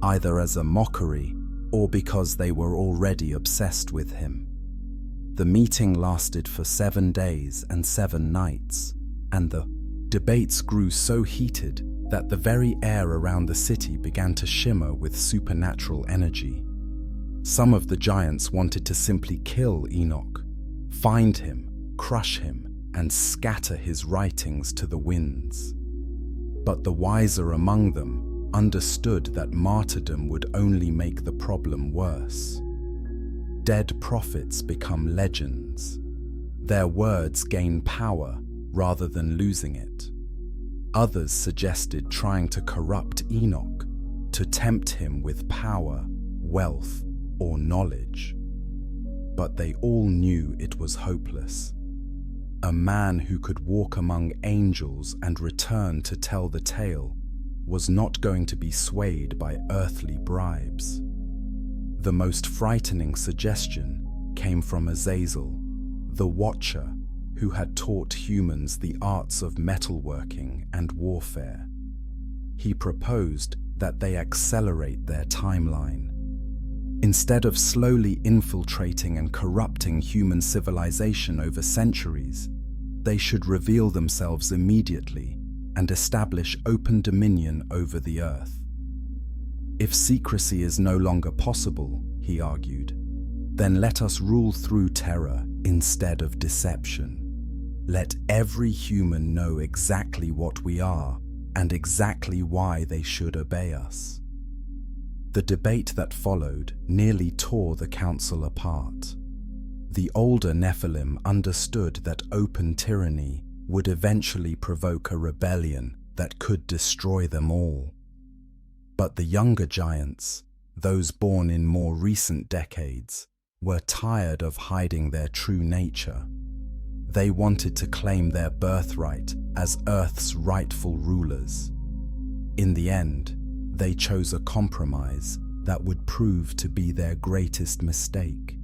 either as a mockery or because they were already obsessed with him. The meeting lasted for 7 days and 7 nights, and the debates grew so heated that the very air around the city began to shimmer with supernatural energy. Some of the giants wanted to simply kill Enoch, find him, crush him, and scatter his writings to the winds. But the wiser among them understood that martyrdom would only make the problem worse. Dead prophets become legends. Their words gain power rather than losing it. Others suggested trying to corrupt Enoch, to tempt him with power, wealth, or knowledge. But they all knew it was hopeless. A man who could walk among angels and return to tell the tale was not going to be swayed by earthly bribes. The most frightening suggestion came from Azazel, the Watcher, who had taught humans the arts of metalworking and warfare. He proposed that they accelerate their timeline. Instead of slowly infiltrating and corrupting human civilization over centuries, they should reveal themselves immediately and establish open dominion over the earth. If secrecy is no longer possible, he argued, then let us rule through terror instead of deception. Let every human know exactly what we are and exactly why they should obey us. The debate that followed nearly tore the council apart. The older Nephilim understood that open tyranny would eventually provoke a rebellion that could destroy them all. But the younger giants, those born in more recent decades, were tired of hiding their true nature. They wanted to claim their birthright as Earth's rightful rulers. In the end, they chose a compromise that would prove to be their greatest mistake.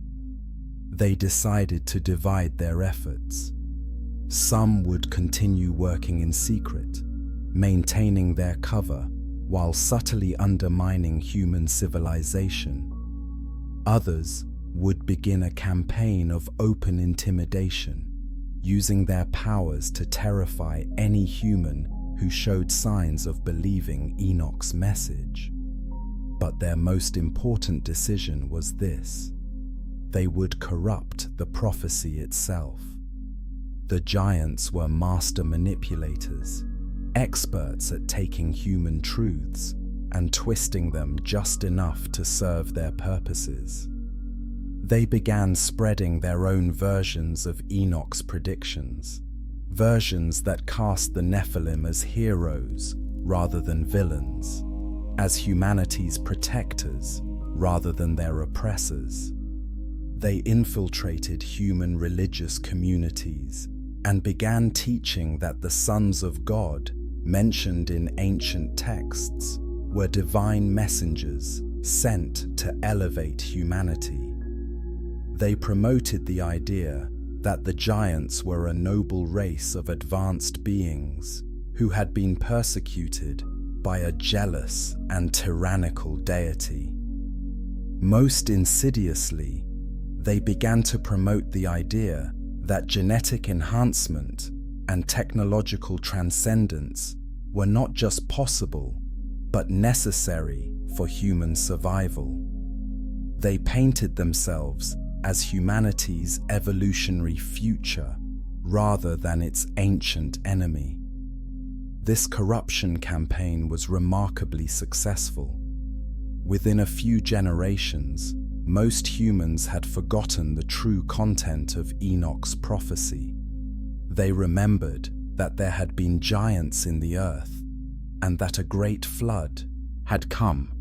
They decided to divide their efforts. Some would continue working in secret, maintaining their cover while subtly undermining human civilization. Others would begin a campaign of open intimidation, using their powers to terrify any human who showed signs of believing Enoch's message. But their most important decision was this: they would corrupt the prophecy itself. The giants were master manipulators. experts at taking human truths and twisting them just enough to serve their purposes. They began spreading their own versions of Enoch's predictions, versions that cast the Nephilim as heroes rather than villains, as humanity's protectors rather than their oppressors. They infiltrated human religious communities and began teaching that the sons of God, mentioned in ancient texts, were divine messengers sent to elevate humanity. They promoted the idea that the giants were a noble race of advanced beings who had been persecuted by a jealous and tyrannical deity. Most insidiously, they began to promote the idea that genetic enhancement and technological transcendence were not just possible, but necessary for human survival. They painted themselves as humanity's evolutionary future rather than its ancient enemy. This corruption campaign was remarkably successful. Within a few generations, most humans had forgotten the true content of Enoch's prophecy. They remembered that there had been giants in the earth and that a great flood had come,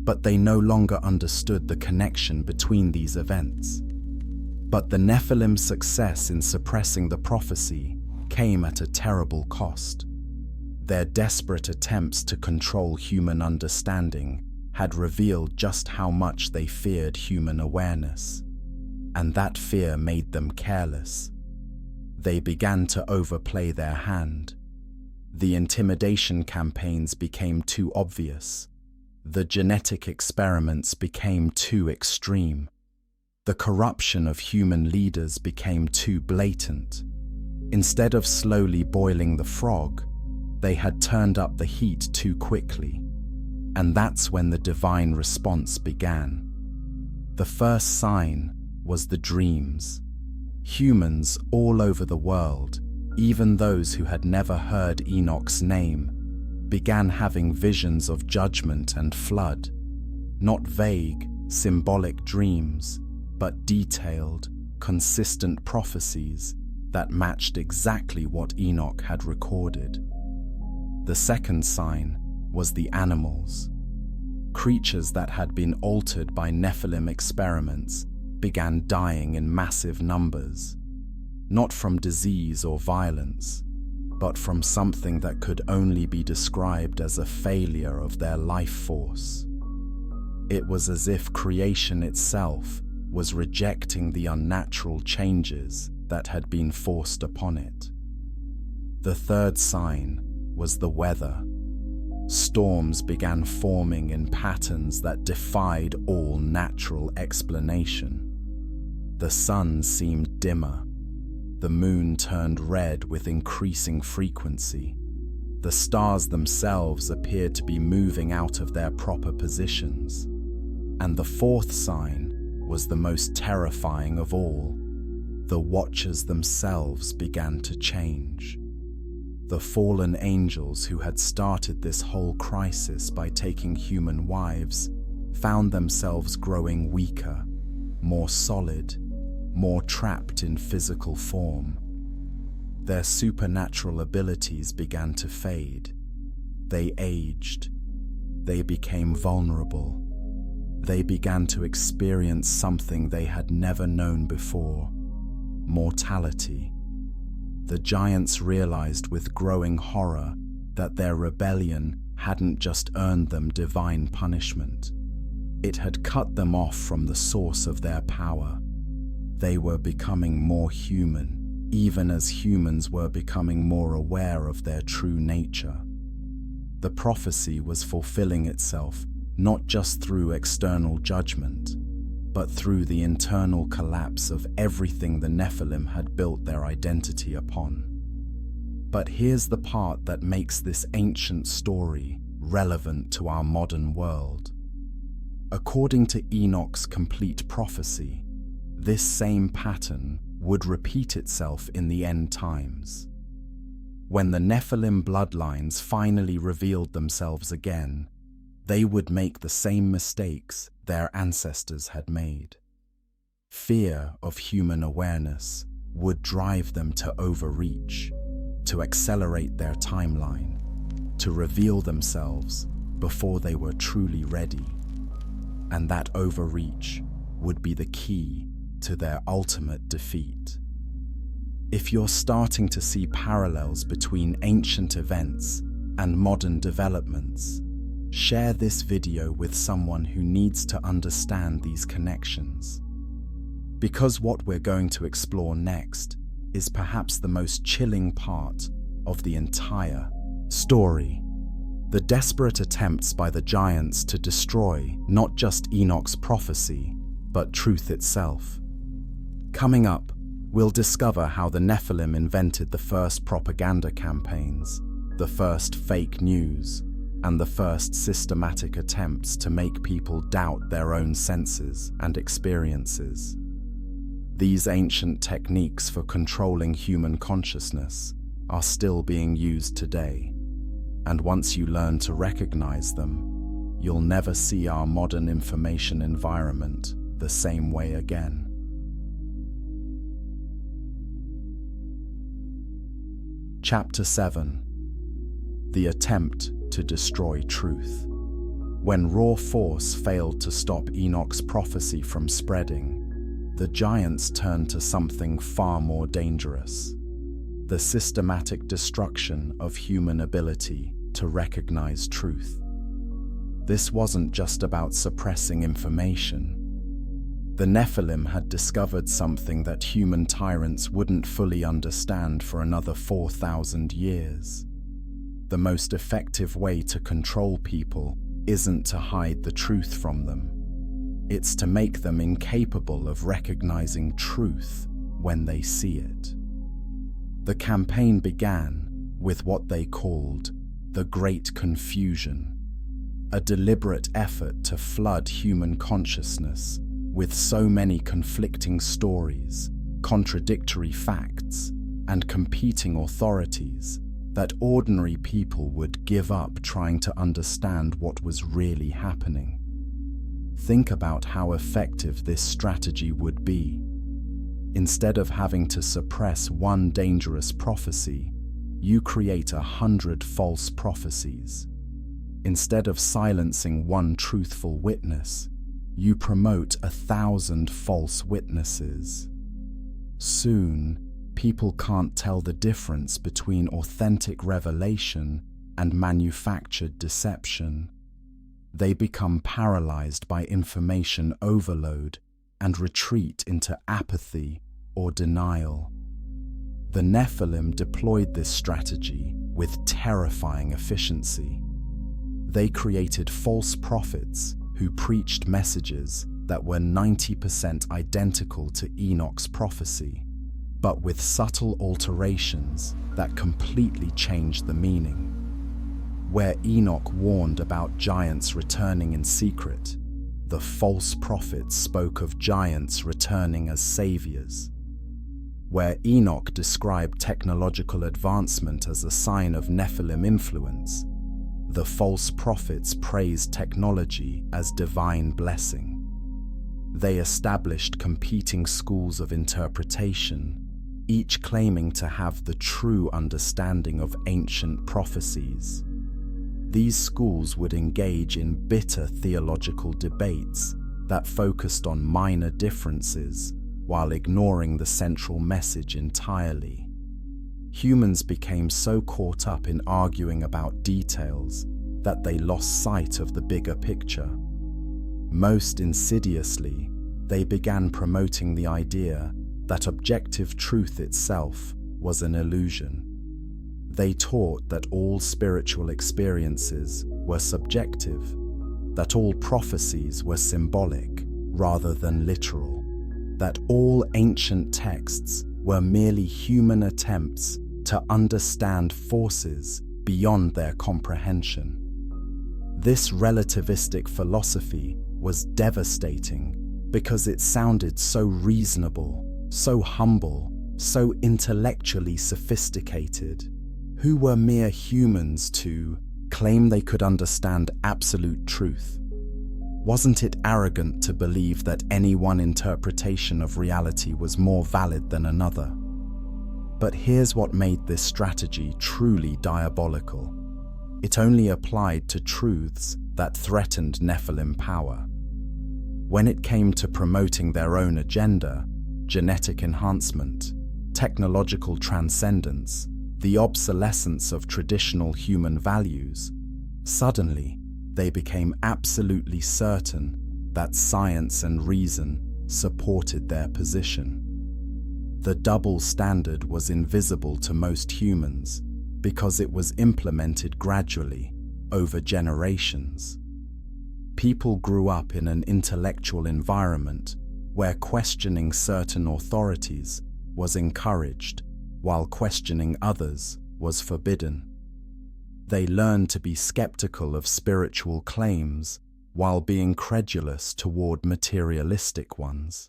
but they no longer understood the connection between these events. But the Nephilim's success in suppressing the prophecy came at a terrible cost. Their desperate attempts to control human understanding had revealed just how much they feared human awareness, and that fear made them careless. They began to overplay their hand. The intimidation campaigns became too obvious. The genetic experiments became too extreme. The corruption of human leaders became too blatant. Instead of slowly boiling the frog, they had turned up the heat too quickly. And that's when the divine response began. The first sign was the dreams. Humans all over the world, even those who had never heard Enoch's name, began having visions of judgment and flood. Not vague, symbolic dreams, but detailed, consistent prophecies that matched exactly what Enoch had recorded. The second sign was the animals. Creatures that had been altered by Nephilim experiments began dying in massive numbers, not from disease or violence, but from something that could only be described as a failure of their life force. It was as if creation itself was rejecting the unnatural changes that had been forced upon it. The third sign was the weather. Storms began forming in patterns that defied all natural explanation. The sun seemed dimmer. The moon turned red with increasing frequency. The stars themselves appeared to be moving out of their proper positions. And the fourth sign was the most terrifying of all. The watchers themselves began to change. The fallen angels who had started this whole crisis by taking human wives found themselves growing weaker, more solid, more trapped in physical form. Their supernatural abilities began to fade. They aged. They became vulnerable. They began to experience something they had never known before: mortality. The giants realized with growing horror that their rebellion hadn't just earned them divine punishment. It had cut them off from the source of their power. They were becoming more human, even as humans were becoming more aware of their true nature. The prophecy was fulfilling itself not just through external judgment, but through the internal collapse of everything the Nephilim had built their identity upon. But here's the part that makes this ancient story relevant to our modern world. According to Enoch's complete prophecy, this same pattern would repeat itself in the end times. When the Nephilim bloodlines finally revealed themselves again, they would make the same mistakes their ancestors had made. Fear of human awareness would drive them to overreach, to accelerate their timeline, to reveal themselves before they were truly ready. And that overreach would be the key to their ultimate defeat. If you're starting to see parallels between ancient events and modern developments, share this video with someone who needs to understand these connections. Because what we're going to explore next is perhaps the most chilling part of the entire story. The desperate attempts by the giants to destroy not just Enoch's prophecy, but truth itself. Coming up, we'll discover how the Nephilim invented the first propaganda campaigns, the first fake news, and the first systematic attempts to make people doubt their own senses and experiences. These ancient techniques for controlling human consciousness are still being used today, and once you learn to recognize them, you'll never see our modern information environment the same way again. Chapter 7. The attempt to destroy truth. When raw force failed to stop Enoch's prophecy from spreading, the giants turned to something far more dangerous: the systematic destruction of human ability to recognize truth. This wasn't just about suppressing information. The Nephilim had discovered something that human tyrants wouldn't fully understand for another 4,000 years. The most effective way to control people isn't to hide the truth from them. It's to make them incapable of recognizing truth when they see it. The campaign began with what they called the Great Confusion, a deliberate effort to flood human consciousness with so many conflicting stories, contradictory facts, and competing authorities that ordinary people would give up trying to understand what was really happening. Think about how effective this strategy would be. Instead of having to suppress one dangerous prophecy, you create 100 false prophecies. Instead of silencing one truthful witness, you promote 1,000 false witnesses. Soon, people can't tell the difference between authentic revelation and manufactured deception. They become paralyzed by information overload and retreat into apathy or denial. The Nephilim deployed this strategy with terrifying efficiency. They created false prophets who preached messages that were 90% identical to Enoch's prophecy, but with subtle alterations that completely changed the meaning. Where Enoch warned about giants returning in secret, the false prophets spoke of giants returning as saviors. Where Enoch described technological advancement as a sign of Nephilim influence, the false prophets praised technology as divine blessing. They established competing schools of interpretation, each claiming to have the true understanding of ancient prophecies. These schools would engage in bitter theological debates that focused on minor differences while ignoring the central message entirely. Humans became so caught up in arguing about details that they lost sight of the bigger picture. Most insidiously, they began promoting the idea that objective truth itself was an illusion. They taught that all spiritual experiences were subjective, that all prophecies were symbolic rather than literal, that all ancient texts were merely human attempts to understand forces beyond their comprehension. This relativistic philosophy was devastating because it sounded so reasonable, so humble, so intellectually sophisticated. Who were mere humans to claim they could understand absolute truth? Wasn't it arrogant to believe that any one interpretation of reality was more valid than another? But here's what made this strategy truly diabolical. It only applied to truths that threatened Nephilim power. When it came to promoting their own agenda, genetic enhancement, technological transcendence, the obsolescence of traditional human values, suddenly they became absolutely certain that science and reason supported their position. The double standard was invisible to most humans because it was implemented gradually over generations. People grew up in an intellectual environment where questioning certain authorities was encouraged, while questioning others was forbidden. They learned to be skeptical of spiritual claims while being credulous toward materialistic ones.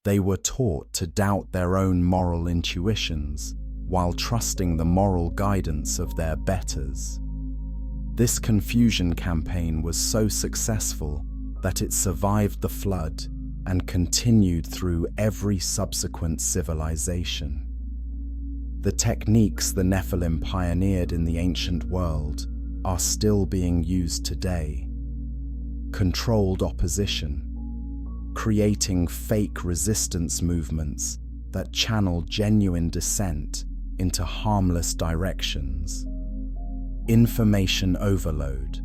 They were taught to doubt their own moral intuitions while trusting the moral guidance of their betters. This confusion campaign was so successful that it survived the flood and continued through every subsequent civilization. The techniques the Nephilim pioneered in the ancient world are still being used today. Controlled opposition, creating fake resistance movements that channel genuine dissent into harmless directions. Information overload,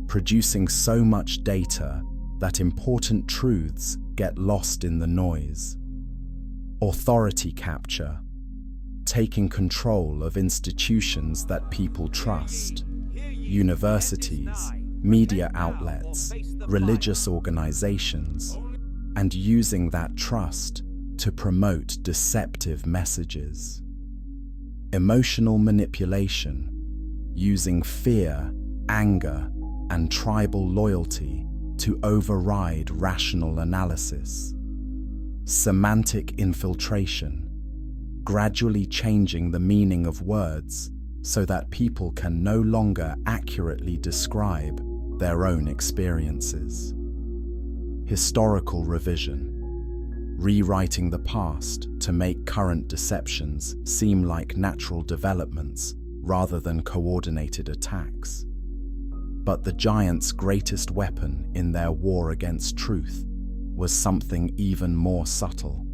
producing so much data that important truths get lost in the noise. Authority capture, taking control of institutions that people trust, universities, media outlets, religious organizations, and using that trust to promote deceptive messages. Emotional manipulation, using fear, anger, and tribal loyalty to override rational analysis. Semantic infiltration, gradually changing the meaning of words so that people can no longer accurately describe their own experiences. Historical revision, rewriting the past to make current deceptions seem like natural developments rather than coordinated attacks. But the giants' greatest weapon in their war against truth was something even more subtle: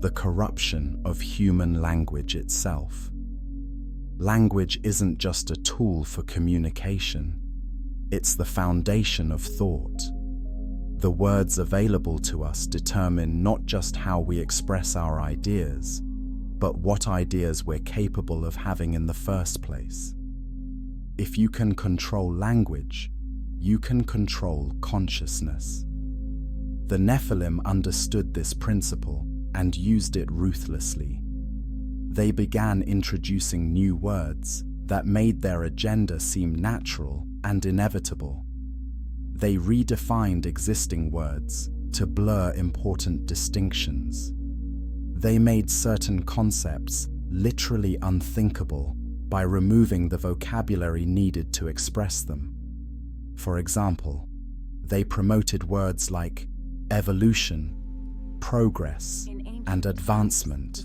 the corruption of human language itself. Language isn't just a tool for communication, it's the foundation of thought. The words available to us determine not just how we express our ideas, but what ideas we're capable of having in the first place. If you can control language, you can control consciousness. The Nephilim understood this principle and used it ruthlessly. They began introducing new words that made their agenda seem natural and inevitable. They redefined existing words to blur important distinctions. They made certain concepts literally unthinkable by removing the vocabulary needed to express them. For example, they promoted words like evolution, progress, and advancement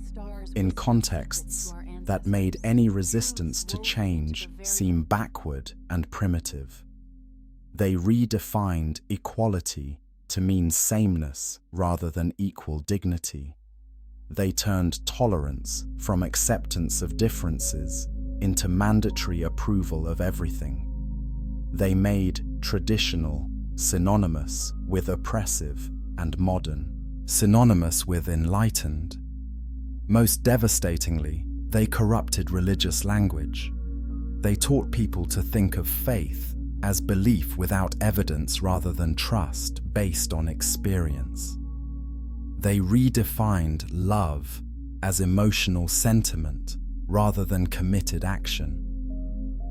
in contexts that made any resistance to change seem backward and primitive. They redefined equality to mean sameness rather than equal dignity. They turned tolerance from acceptance of differences into mandatory approval of everything. They made traditional synonymous with oppressive and modern, synonymous with enlightened. Most devastatingly, they corrupted religious language. They taught people to think of faith as belief without evidence rather than trust based on experience. They redefined love as emotional sentiment rather than committed action.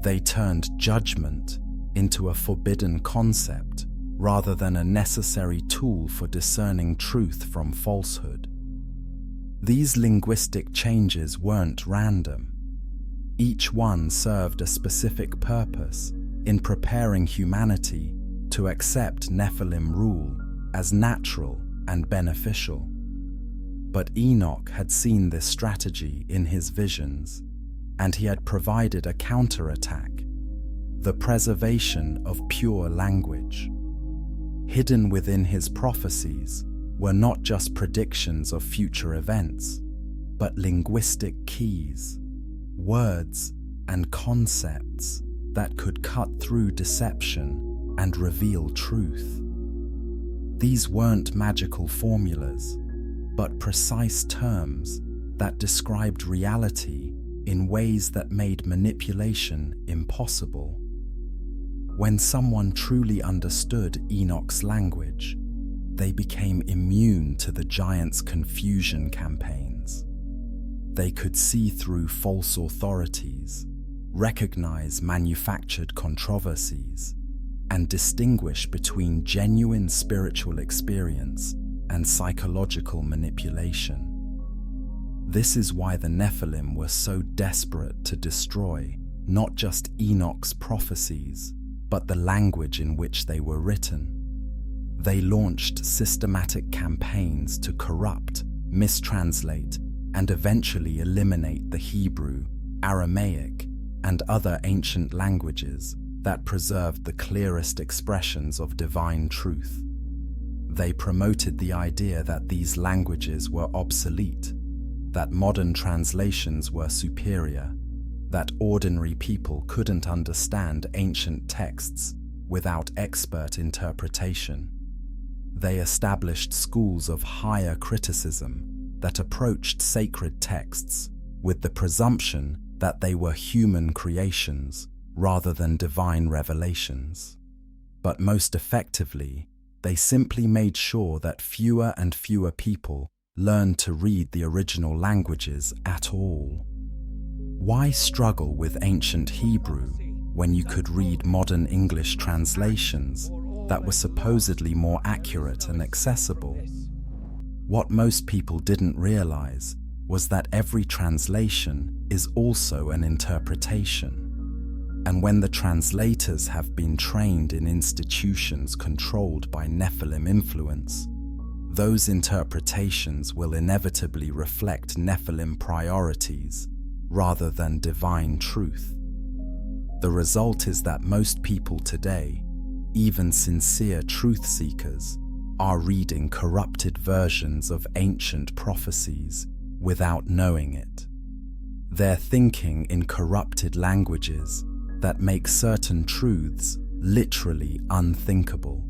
They turned judgment into a forbidden concept rather than a necessary tool for discerning truth from falsehood. These linguistic changes weren't random. Each one served a specific purpose in preparing humanity to accept Nephilim rule as natural and beneficial. But Enoch had seen this strategy in his visions, and he had provided a counterattack: the preservation of pure language. Hidden within his prophecies were not just predictions of future events, but linguistic keys, words and concepts that could cut through deception and reveal truth. These weren't magical formulas, but precise terms that described reality in ways that made manipulation impossible. When someone truly understood Enoch's language, they became immune to the giant's confusion campaigns. They could see through false authorities, recognize manufactured controversies, and distinguish between genuine spiritual experience and psychological manipulation. This is why the Nephilim were so desperate to destroy not just Enoch's prophecies, but the language in which they were written. They launched systematic campaigns to corrupt, mistranslate, and eventually eliminate the Hebrew, Aramaic, and other ancient languages that preserved the clearest expressions of divine truth. They promoted the idea that these languages were obsolete, that modern translations were superior, that ordinary people couldn't understand ancient texts without expert interpretation. They established schools of higher criticism that approached sacred texts with the presumption that they were human creations rather than divine revelations. But most effectively, they simply made sure that fewer and fewer people learned to read the original languages at all. Why struggle with ancient Hebrew when you could read modern English translations that were supposedly more accurate and accessible? What most people didn't realize was that every translation is also an interpretation. And when the translators have been trained in institutions controlled by Nephilim influence, those interpretations will inevitably reflect Nephilim priorities rather than divine truth. The result is that most people today, even sincere truth seekers, are reading corrupted versions of ancient prophecies without knowing it. They're thinking in corrupted languages that make certain truths literally unthinkable.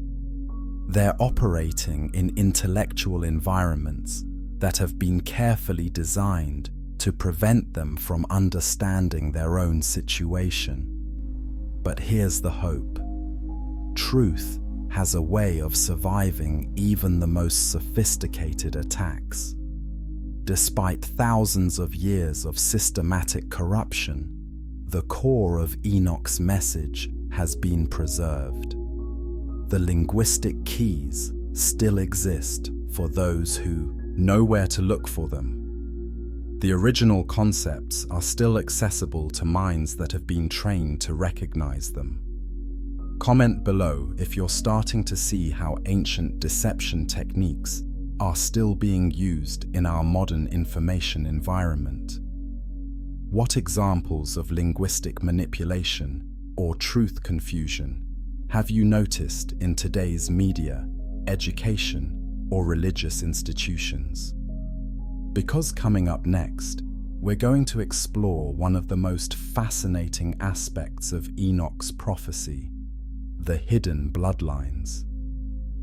They're operating in intellectual environments that have been carefully designed to prevent them from understanding their own situation. But here's the hope. Truth has a way of surviving even the most sophisticated attacks. Despite thousands of years of systematic corruption, the core of Enoch's message has been preserved. The linguistic keys still exist for those who know where to look for them. The original concepts are still accessible to minds that have been trained to recognize them. Comment below if you're starting to see how ancient deception techniques are still being used in our modern information environment. What examples of linguistic manipulation or truth confusion have you noticed in today's media, education, or religious institutions? Because coming up next, we're going to explore one of the most fascinating aspects of Enoch's prophecy: the hidden bloodlines.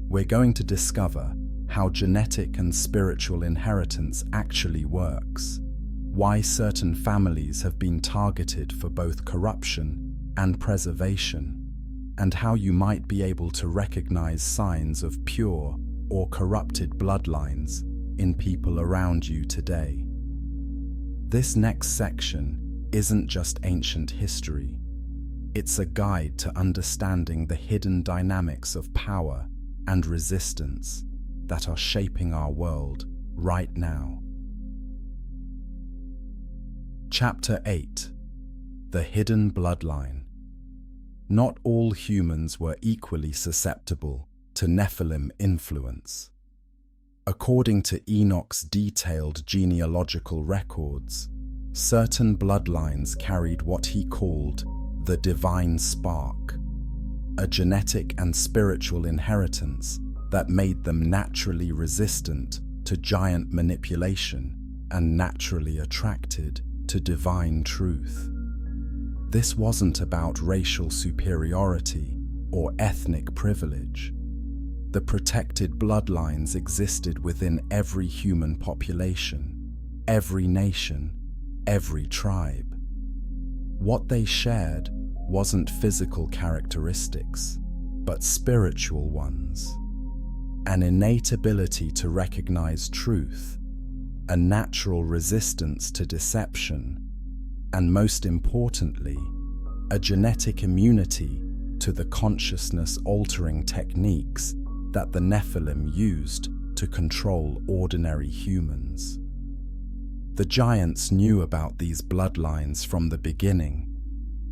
We're going to discover how genetic and spiritual inheritance actually works, why certain families have been targeted for both corruption and preservation, and how you might be able to recognize signs of pure or corrupted bloodlines in people around you today. This next section isn't just ancient history. It's a guide to understanding the hidden dynamics of power and resistance that are shaping our world right now. Chapter 8: the hidden bloodline. Not all humans were equally susceptible to Nephilim influence. According to Enoch's detailed genealogical records, certain bloodlines carried what he called the divine spark, a genetic and spiritual inheritance that made them naturally resistant to giant manipulation and naturally attracted to divine truth. This wasn't about racial superiority or ethnic privilege. The protected bloodlines existed within every human population, every nation, every tribe. What they shared wasn't physical characteristics, but spiritual ones. An innate ability to recognize truth, a natural resistance to deception, and most importantly, a genetic immunity to the consciousness-altering techniques that the Nephilim used to control ordinary humans. The giants knew about these bloodlines from the beginning.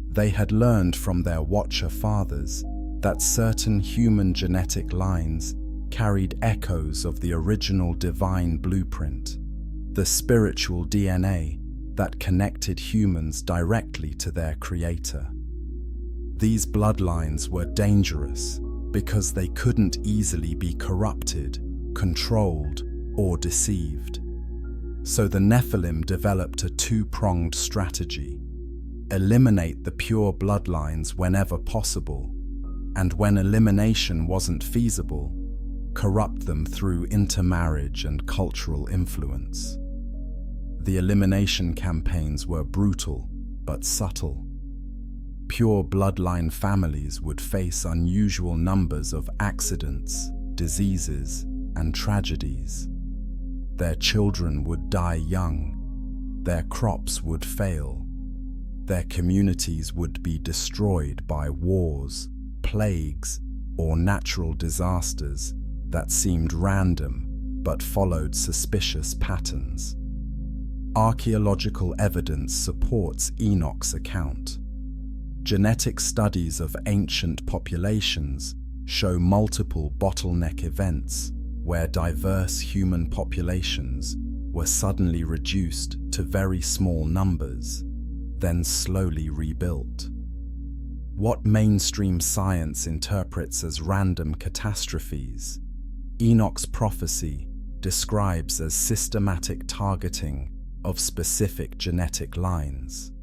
They had learned from their Watcher fathers that certain human genetic lines carried echoes of the original divine blueprint, the spiritual DNA that connected humans directly to their creator. These bloodlines were dangerous because they couldn't easily be corrupted, controlled, or deceived. So the Nephilim developed a two-pronged strategy: eliminate the pure bloodlines whenever possible, and when elimination wasn't feasible, corrupt them through intermarriage and cultural influence. The elimination campaigns were brutal but subtle. Pure bloodline families would face unusual numbers of accidents, diseases, and tragedies. Their children would die young, their crops would fail, their communities would be destroyed by wars, plagues, or natural disasters that seemed random but followed suspicious patterns. Archaeological evidence supports Enoch's account. Genetic studies of ancient populations show multiple bottleneck events where diverse human populations were suddenly reduced to very small numbers, then slowly rebuilt. What mainstream science interprets as random catastrophes, Enoch's prophecy describes as systematic targeting of specific genetic lines.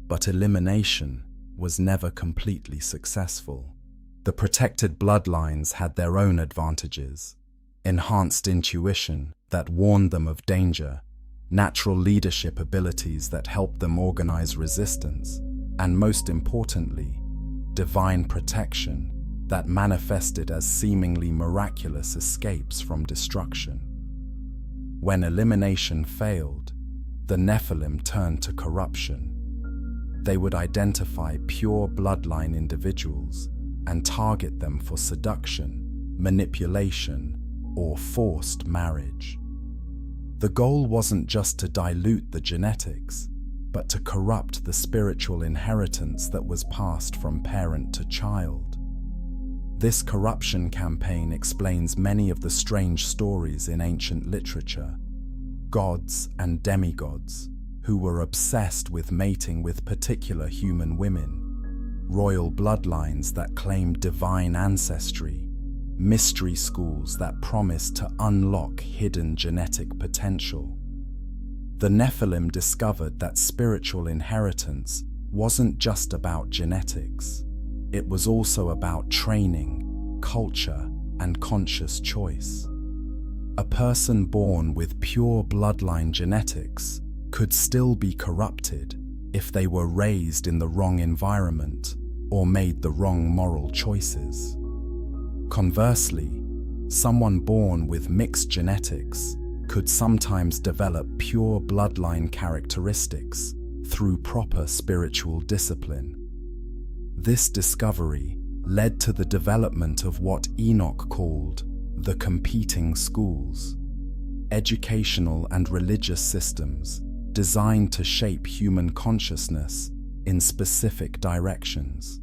But elimination was never completely successful. The protected bloodlines had their own advantages: enhanced intuition that warned them of danger, natural leadership abilities that helped them organize resistance, and most importantly, divine protection that manifested as seemingly miraculous escapes from destruction. When elimination failed, the Nephilim turned to corruption. They would identify pure bloodline individuals and target them for seduction, manipulation, or forced marriage. The goal wasn't just to dilute the genetics, but to corrupt the spiritual inheritance that was passed from parent to child. This corruption campaign explains many of the strange stories in ancient literature. Gods and demigods who were obsessed with mating with particular human women, royal bloodlines that claimed divine ancestry, mystery schools that promised to unlock hidden genetic potential. The Nephilim discovered that spiritual inheritance wasn't just about genetics. It was also about training, culture, and conscious choice. A person born with pure bloodline genetics could still be corrupted if they were raised in the wrong environment or made the wrong moral choices. Conversely, someone born with mixed genetics could sometimes develop pure bloodline characteristics through proper spiritual discipline. This discovery led to the development of what Enoch called the competing schools, educational and religious systems designed to shape human consciousness in specific directions.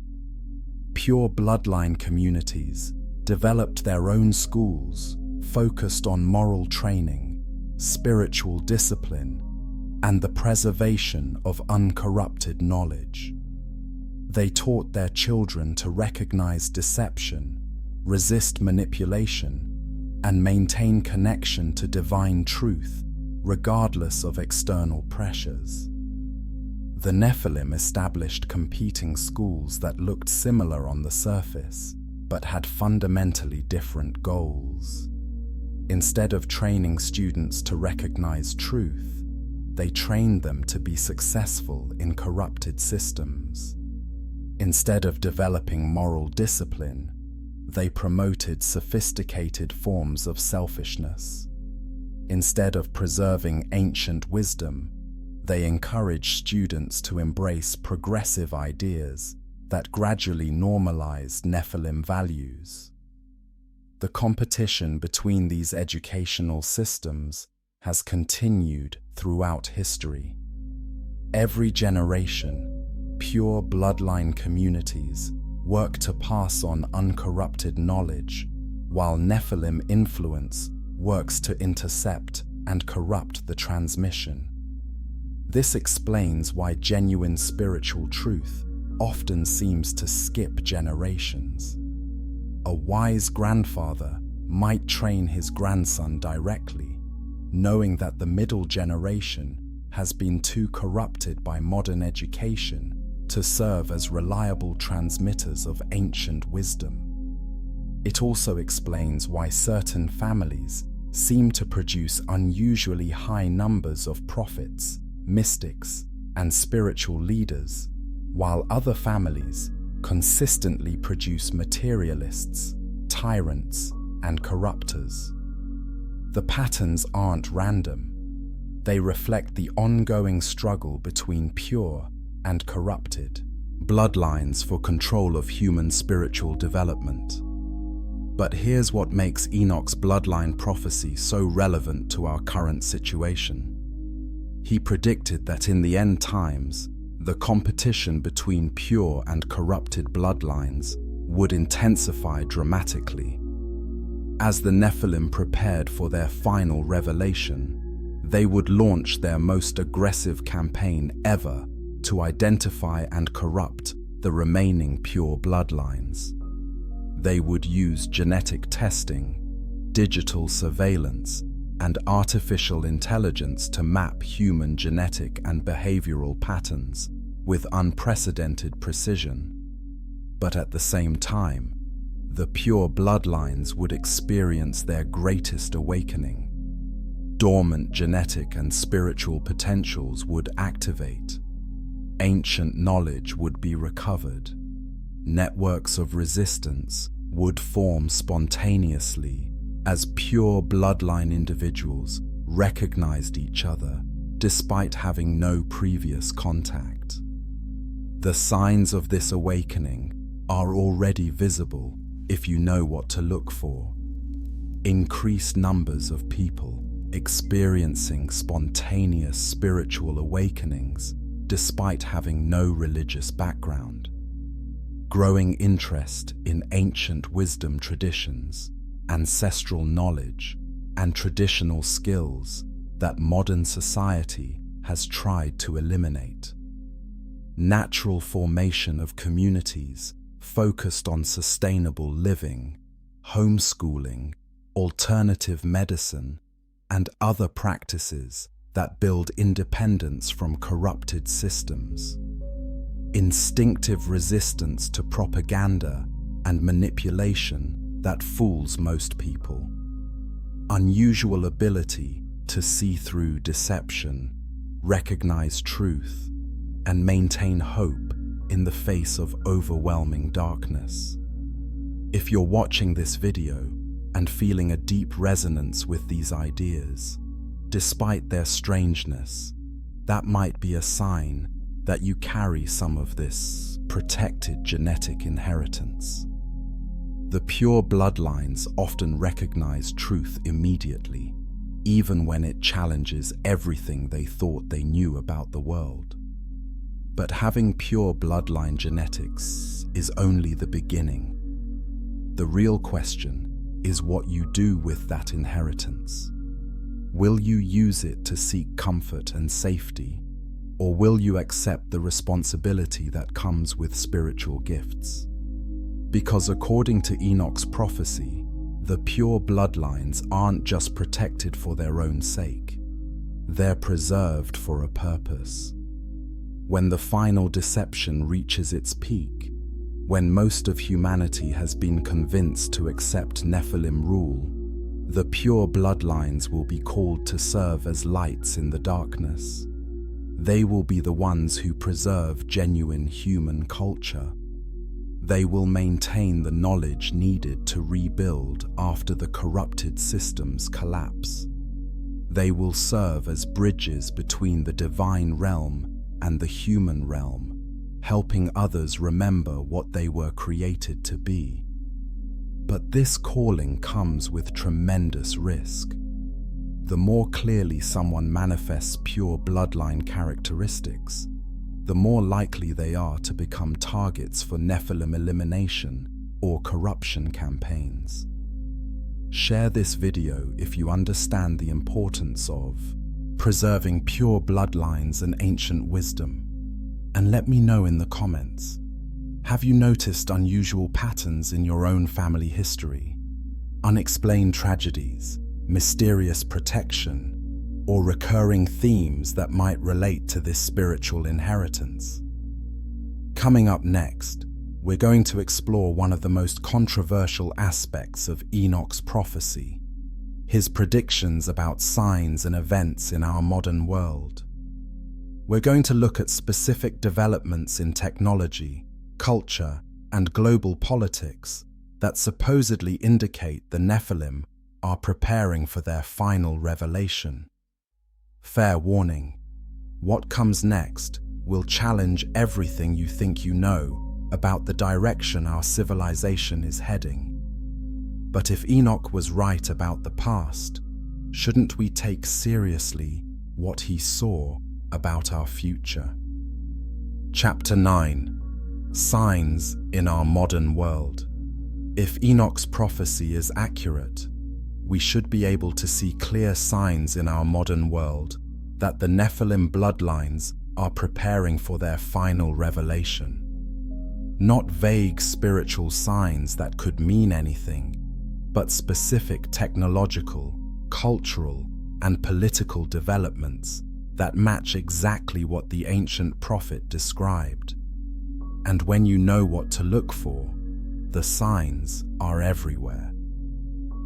Pure bloodline communities developed their own schools focused on moral training, spiritual discipline, and the preservation of uncorrupted knowledge. They taught their children to recognize deception, resist manipulation, and maintain connection to divine truth, regardless of external pressures. The Nephilim established competing schools that looked similar on the surface, but had fundamentally different goals. Instead of training students to recognize truth, they trained them to be successful in corrupted systems. Instead of developing moral discipline, they promoted sophisticated forms of selfishness. Instead of preserving ancient wisdom, they encouraged students to embrace progressive ideas that gradually normalized Nephilim values. The competition between these educational systems has continued throughout history. Every generation, pure bloodline communities work to pass on uncorrupted knowledge, while Nephilim influence works to intercept and corrupt the transmission. This explains why genuine spiritual truth often seems to skip generations. A wise grandfather might train his grandson directly, knowing that the middle generation has been too corrupted by modern education to serve as reliable transmitters of ancient wisdom. It also explains why certain families seem to produce unusually high numbers of prophets, mystics, and spiritual leaders, while other families consistently produce materialists, tyrants, and corruptors. The patterns aren't random. They reflect the ongoing struggle between pure and corrupted bloodlines for control of human spiritual development. But here's what makes Enoch's bloodline prophecy so relevant to our current situation. He predicted that in the end times, the competition between pure and corrupted bloodlines would intensify dramatically. As the Nephilim prepared for their final revelation, they would launch their most aggressive campaign ever to identify and corrupt the remaining pure bloodlines. They would use genetic testing, digital surveillance, and artificial intelligence to map human genetic and behavioral patterns with unprecedented precision. But at the same time, the pure bloodlines would experience their greatest awakening. Dormant genetic and spiritual potentials would activate. Ancient knowledge would be recovered. Networks of resistance would form spontaneously as pure bloodline individuals recognized each other despite having no previous contact. The signs of this awakening are already visible if you know what to look for. Increased numbers of people experiencing spontaneous spiritual awakenings despite having no religious background. Growing interest in ancient wisdom traditions, ancestral knowledge, and traditional skills that modern society has tried to eliminate. Natural formation of communities focused on sustainable living, homeschooling, alternative medicine, and other practices that build independence from corrupted systems. Instinctive resistance to propaganda and manipulation that fools most people. Unusual ability to see through deception, recognize truth, and maintain hope in the face of overwhelming darkness. If you're watching this video and feeling a deep resonance with these ideas, despite their strangeness, that might be a sign that you carry some of this protected genetic inheritance. The pure bloodlines often recognize truth immediately, even when it challenges everything they thought they knew about the world. But having pure bloodline genetics is only the beginning. The real question is what you do with that inheritance. Will you use it to seek comfort and safety, or will you accept the responsibility that comes with spiritual gifts? Because according to Enoch's prophecy, the pure bloodlines aren't just protected for their own sake. They're preserved for a purpose. When the final deception reaches its peak, when most of humanity has been convinced to accept Nephilim rule, the pure bloodlines will be called to serve as lights in the darkness. They will be the ones who preserve genuine human culture. They will maintain the knowledge needed to rebuild after the corrupted systems collapse. They will serve as bridges between the divine realm and the human realm, helping others remember what they were created to be. But this calling comes with tremendous risk. The more clearly someone manifests pure bloodline characteristics, the more likely they are to become targets for Nephilim elimination or corruption campaigns. Share this video if you understand the importance of preserving pure bloodlines and ancient wisdom. And let me know in the comments, have you noticed unusual patterns in your own family history? Unexplained tragedies, mysterious protection, or recurring themes that might relate to this spiritual inheritance? Coming up next, we're going to explore one of the most controversial aspects of Enoch's prophecy, his predictions about signs and events in our modern world. We're going to look at specific developments in technology, culture, and global politics that supposedly indicate the Nephilim are preparing for their final revelation. Fair warning, what comes next will challenge everything you think you know about the direction our civilization is heading. But if Enoch was right about the past, shouldn't we take seriously what he saw about our future? Chapter 9: Signs in Our Modern World. If Enoch's prophecy is accurate, we should be able to see clear signs in our modern world that the Nephilim bloodlines are preparing for their final revelation. Not vague spiritual signs that could mean anything, but specific technological, cultural, and political developments that match exactly what the ancient prophet described. And when you know what to look for, the signs are everywhere.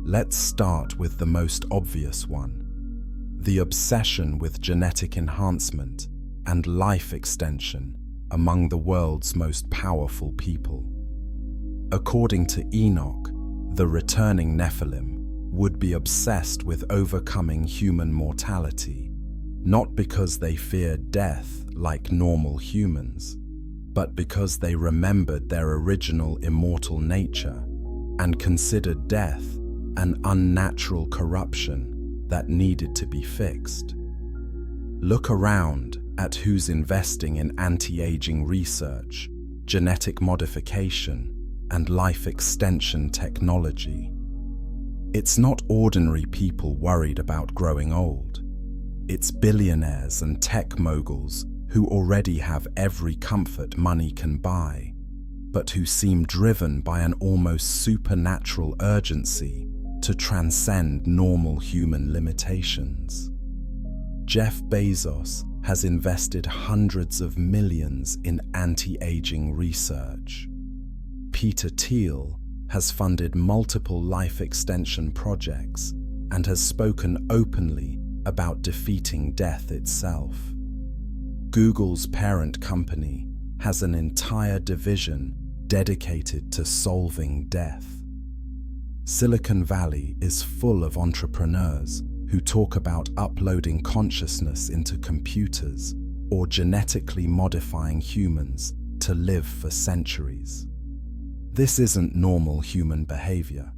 Let's start with the most obvious one: the obsession with genetic enhancement and life extension among the world's most powerful people. According to Enoch, the returning Nephilim would be obsessed with overcoming human mortality, not because they feared death like normal humans, but because they remembered their original immortal nature and considered death an unnatural corruption that needed to be fixed. Look around at who's investing in anti-aging research, genetic modification, and life extension technology. It's not ordinary people worried about growing old. It's billionaires and tech moguls who already have every comfort money can buy, but who seem driven by an almost supernatural urgency to transcend normal human limitations. Jeff Bezos has invested hundreds of millions in anti-aging research. Peter Thiel has funded multiple life extension projects and has spoken openly about defeating death itself. Google's parent company has an entire division dedicated to solving death. Silicon Valley is full of entrepreneurs who talk about uploading consciousness into computers or genetically modifying humans to live for centuries. This isn't normal human behavior.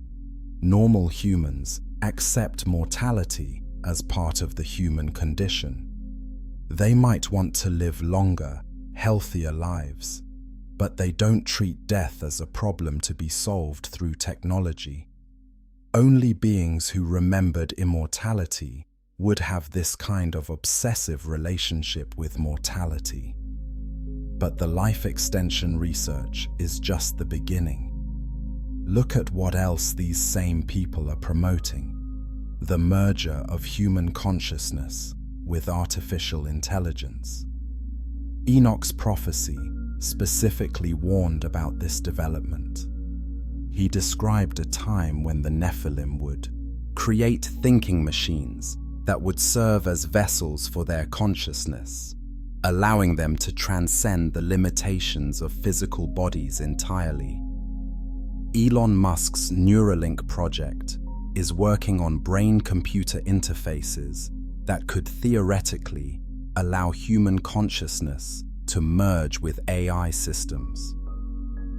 Normal humans accept mortality as part of the human condition. They might want to live longer, healthier lives. But they don't treat death as a problem to be solved through technology. Only beings who remembered immortality would have this kind of obsessive relationship with mortality. But the life extension research is just the beginning. Look at what else these same people are promoting: the merger of human consciousness with artificial intelligence. Enoch's prophecy specifically warned about this development. He described a time when the Nephilim would create thinking machines that would serve as vessels for their consciousness, allowing them to transcend the limitations of physical bodies entirely. Elon Musk's Neuralink project is working on brain-computer interfaces that could theoretically allow human consciousness to merge with AI systems.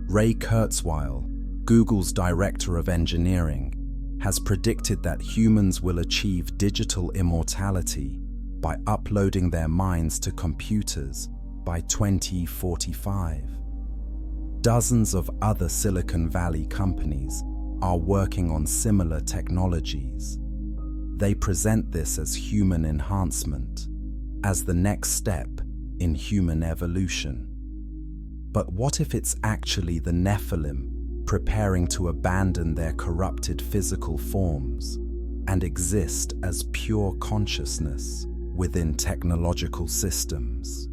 Ray Kurzweil, Google's director of engineering, has predicted that humans will achieve digital immortality by uploading their minds to computers by 2045. Dozens of other Silicon Valley companies are working on similar technologies. They present this as human enhancement, as the next step in human evolution. But what if it's actually the Nephilim preparing to abandon their corrupted physical forms and exist as pure consciousness within technological systems?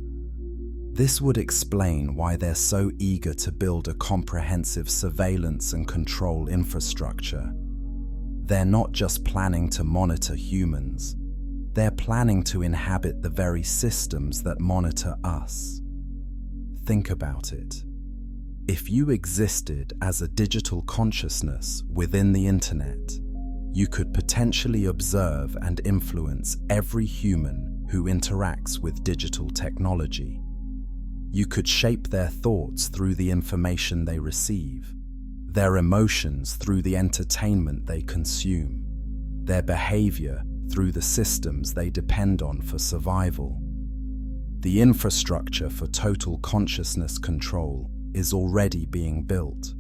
This would explain why they're so eager to build a comprehensive surveillance and control infrastructure. They're not just planning to monitor humans, they're planning to inhabit the very systems that monitor us. Think about it. If you existed as a digital consciousness within the internet, you could potentially observe and influence every human who interacts with digital technology. You could shape their thoughts through the information they receive, their emotions through the entertainment they consume, their behavior through the systems they depend on for survival. The infrastructure for total consciousness control is already being built.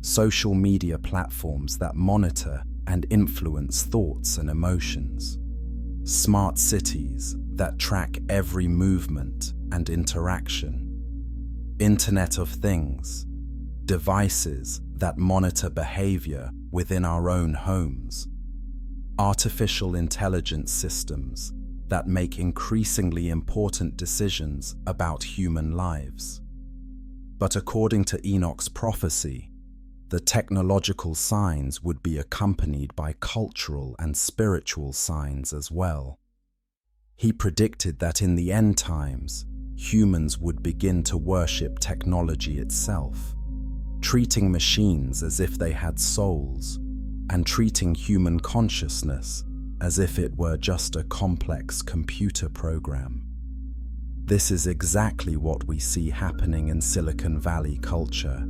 Social media platforms that monitor and influence thoughts and emotions. Smart cities that track every movement and interaction. Internet of Things, devices that monitor behavior within our own homes. Artificial intelligence systems that make increasingly important decisions about human lives. But according to Enoch's prophecy, the technological signs would be accompanied by cultural and spiritual signs as well. He predicted that in the end times, humans would begin to worship technology itself, treating machines as if they had souls, and treating human consciousness as if it were just a complex computer program. This is exactly what we see happening in Silicon Valley culture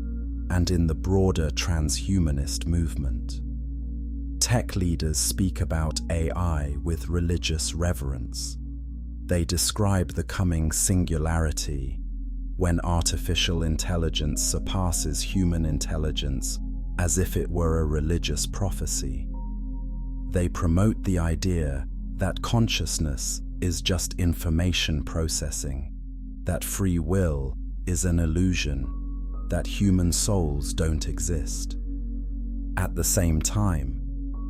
and in the broader transhumanist movement. Tech leaders speak about AI with religious reverence. They describe the coming singularity, when artificial intelligence surpasses human intelligence, as if it were a religious prophecy. They promote the idea that consciousness is just information processing, that free will is an illusion, that human souls don't exist. At the same time,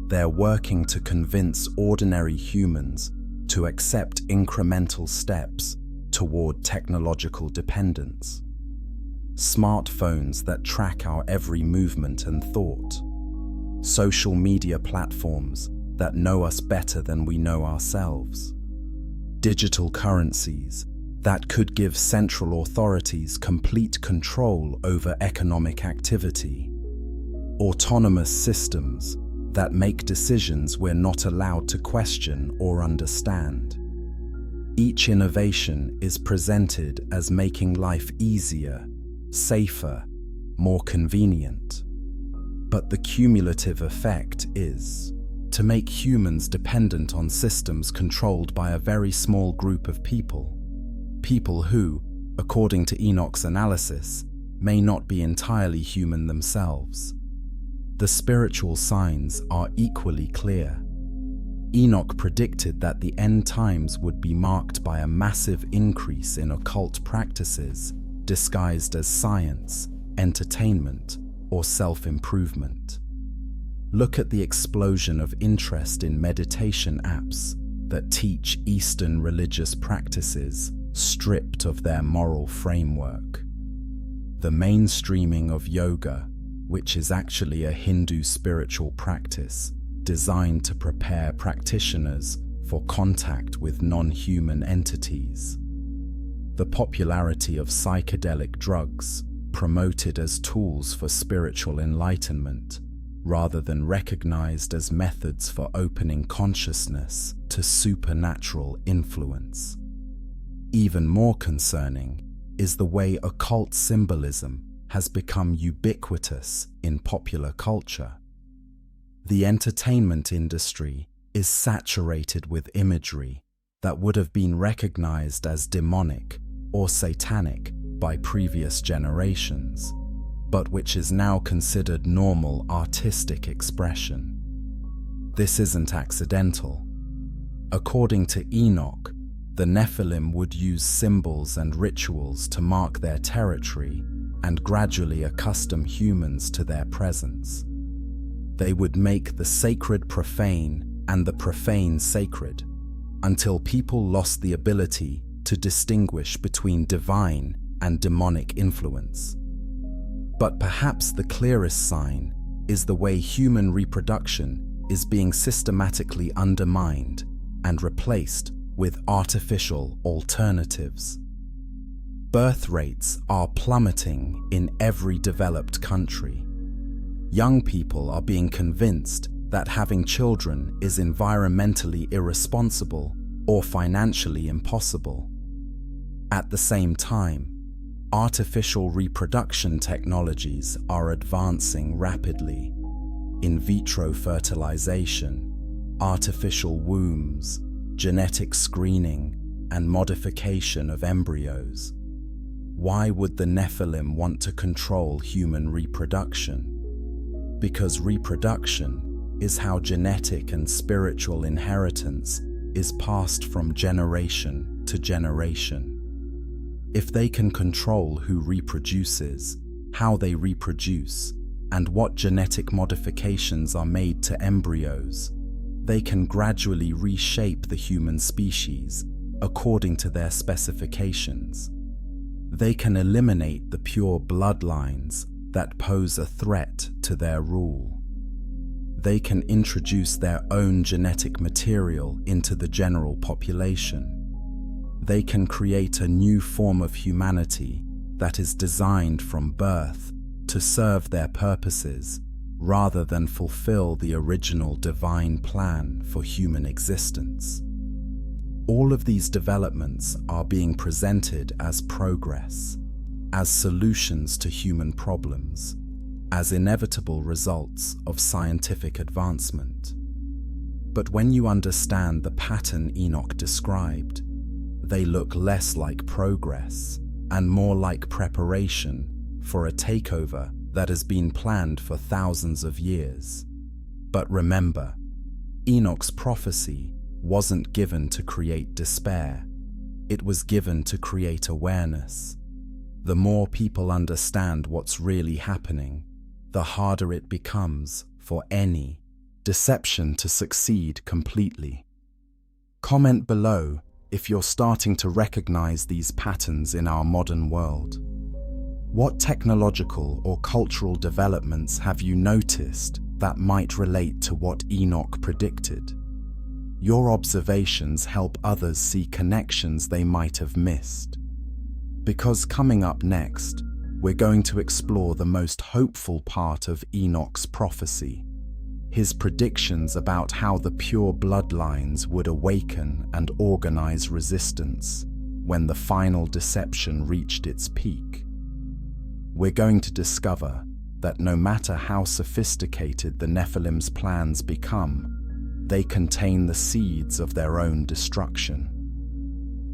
they're working to convince ordinary humans to accept incremental steps toward technological dependence. Smartphones that track our every movement and thought. Social media platforms that know us better than we know ourselves. Digital currencies that could give central authorities complete control over economic activity. Autonomous systems that make decisions we're not allowed to question or understand. Each innovation is presented as making life easier, safer, more convenient. But the cumulative effect is to make humans dependent on systems controlled by a very small group of people. People who, according to Enoch's analysis, may not be entirely human themselves. The spiritual signs are equally clear. Enoch predicted that the end times would be marked by a massive increase in occult practices disguised as science, entertainment, or self-improvement. Look at the explosion of interest in meditation apps that teach Eastern religious practices stripped of their moral framework. The mainstreaming of yoga, which is actually a Hindu spiritual practice designed to prepare practitioners for contact with non-human entities. The popularity of psychedelic drugs, promoted as tools for spiritual enlightenment, rather than recognized as methods for opening consciousness to supernatural influence. Even more concerning is the way occult symbolism has become ubiquitous in popular culture. The entertainment industry is saturated with imagery that would have been recognized as demonic or satanic by previous generations, but which is now considered normal artistic expression. This isn't accidental. According to Enoch, the Nephilim would use symbols and rituals to mark their territory and gradually accustom humans to their presence. They would make the sacred profane and the profane sacred, until people lost the ability to distinguish between divine and demonic influence. But perhaps the clearest sign is the way human reproduction is being systematically undermined and replaced with artificial alternatives. Birth rates are plummeting in every developed country. Young people are being convinced that having children is environmentally irresponsible or financially impossible. At the same time, artificial reproduction technologies are advancing rapidly. In vitro fertilization, artificial wombs, genetic screening, and modification of embryos. Why would the Nephilim want to control human reproduction? Because reproduction is how genetic and spiritual inheritance is passed from generation to generation. If they can control who reproduces, how they reproduce, and what genetic modifications are made to embryos, they can gradually reshape the human species according to their specifications. They can eliminate the pure bloodlines that pose a threat to their rule. They can introduce their own genetic material into the general population. They can create a new form of humanity that is designed from birth to serve their purposes rather than fulfill the original divine plan for human existence. All of these developments are being presented as progress, as solutions to human problems, as inevitable results of scientific advancement. But when you understand the pattern Enoch described, they look less like progress and more like preparation for a takeover that has been planned for thousands of years. But remember, Enoch's prophecy wasn't given to create despair. It was given to create awareness. The more people understand what's really happening, the harder it becomes for any deception to succeed completely. Comment below if you're starting to recognize these patterns in our modern world. What technological or cultural developments have you noticed that might relate to what Enoch predicted? Your observations help others see connections they might have missed. Because coming up next, we're going to explore the most hopeful part of Enoch's prophecy, his predictions about how the pure bloodlines would awaken and organize resistance when the final deception reached its peak. We're going to discover that no matter how sophisticated the Nephilim's plans become, they contain the seeds of their own destruction.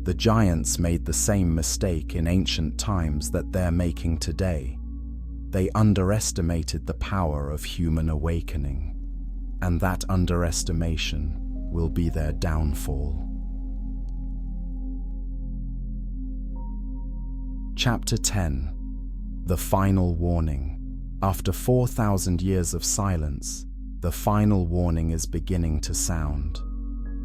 The giants made the same mistake in ancient times that they're making today. They underestimated the power of human awakening, and that underestimation will be their downfall. Chapter 10. The Final Warning. After 4,000 years of silence, the final warning is beginning to sound,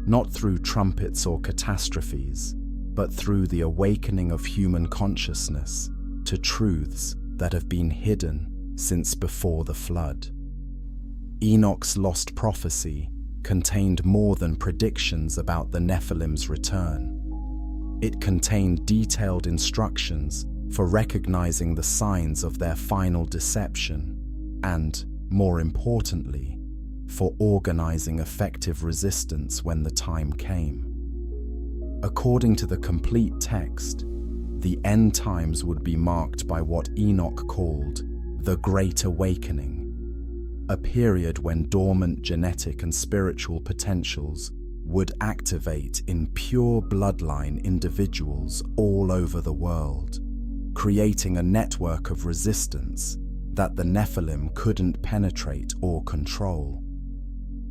not through trumpets or catastrophes, but through the awakening of human consciousness to truths that have been hidden since before the flood. Enoch's lost prophecy contained more than predictions about the Nephilim's return. It contained detailed instructions for recognizing the signs of their final deception and, more importantly, for organizing effective resistance when the time came. According to the complete text, the end times would be marked by what Enoch called the Great Awakening, a period when dormant genetic and spiritual potentials would activate in pure bloodline individuals all over the world, creating a network of resistance that the Nephilim couldn't penetrate or control.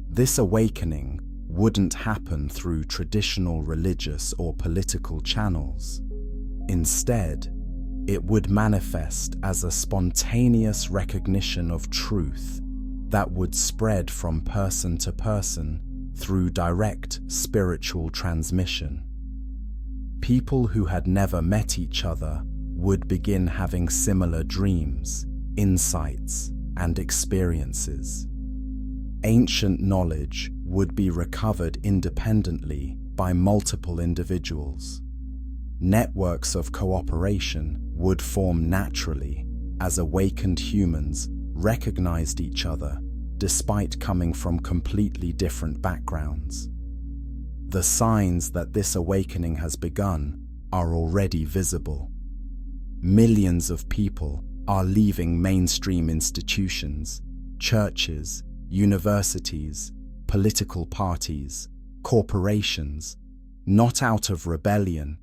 This awakening wouldn't happen through traditional religious or political channels. Instead, it would manifest as a spontaneous recognition of truth that would spread from person to person through direct spiritual transmission. People who had never met each other would begin having similar dreams, insights, and experiences. Ancient knowledge would be recovered independently by multiple individuals. Networks of cooperation would form naturally as awakened humans recognized each other despite coming from completely different backgrounds. The signs that this awakening has begun are already visible. Millions of people are leaving mainstream institutions, churches, universities, political parties, corporations, not out of rebellion,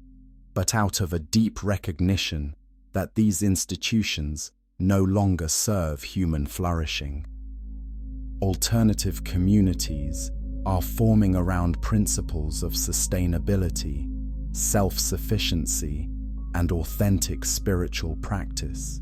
but out of a deep recognition that these institutions no longer serve human flourishing. Alternative communities are forming around principles of sustainability, self-sufficiency, and authentic spiritual practice.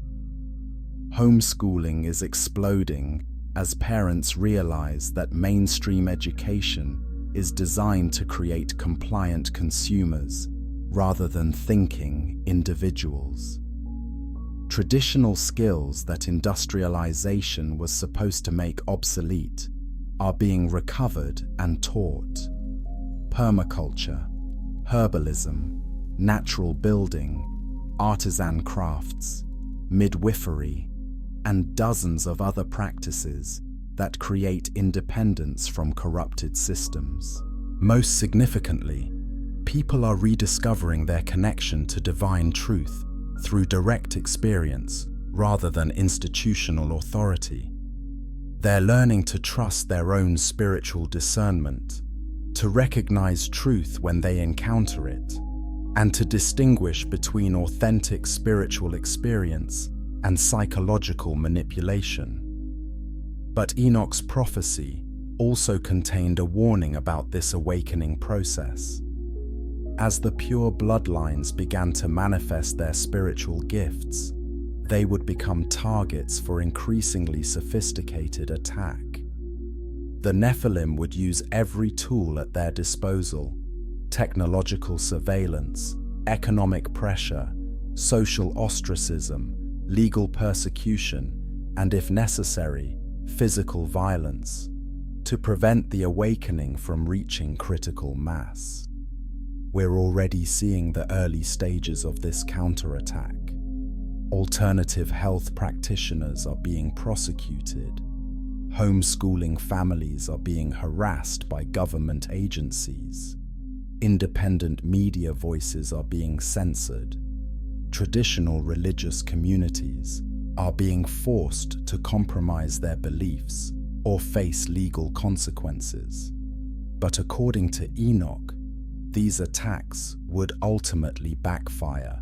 Homeschooling is exploding as parents realize that mainstream education is designed to create compliant consumers rather than thinking individuals. Traditional skills that industrialization was supposed to make obsolete are being recovered and taught. Permaculture, herbalism, natural building, artisan crafts, midwifery, and dozens of other practices that create independence from corrupted systems. Most significantly, people are rediscovering their connection to divine truth through direct experience rather than institutional authority. They're learning to trust their own spiritual discernment, to recognize truth when they encounter it, and to distinguish between authentic spiritual experience and psychological manipulation. But Enoch's prophecy also contained a warning about this awakening process. As the pure bloodlines began to manifest their spiritual gifts, they would become targets for increasingly sophisticated attack. The Nephilim would use every tool at their disposal: technological surveillance, economic pressure, social ostracism, legal persecution, and if necessary, physical violence, to prevent the awakening from reaching critical mass. We're already seeing the early stages of this counterattack. Alternative health practitioners are being prosecuted. Homeschooling families are being harassed by government agencies. Independent media voices are being censored. Traditional religious communities are being forced to compromise their beliefs or face legal consequences. But according to Enoch, these attacks would ultimately backfire.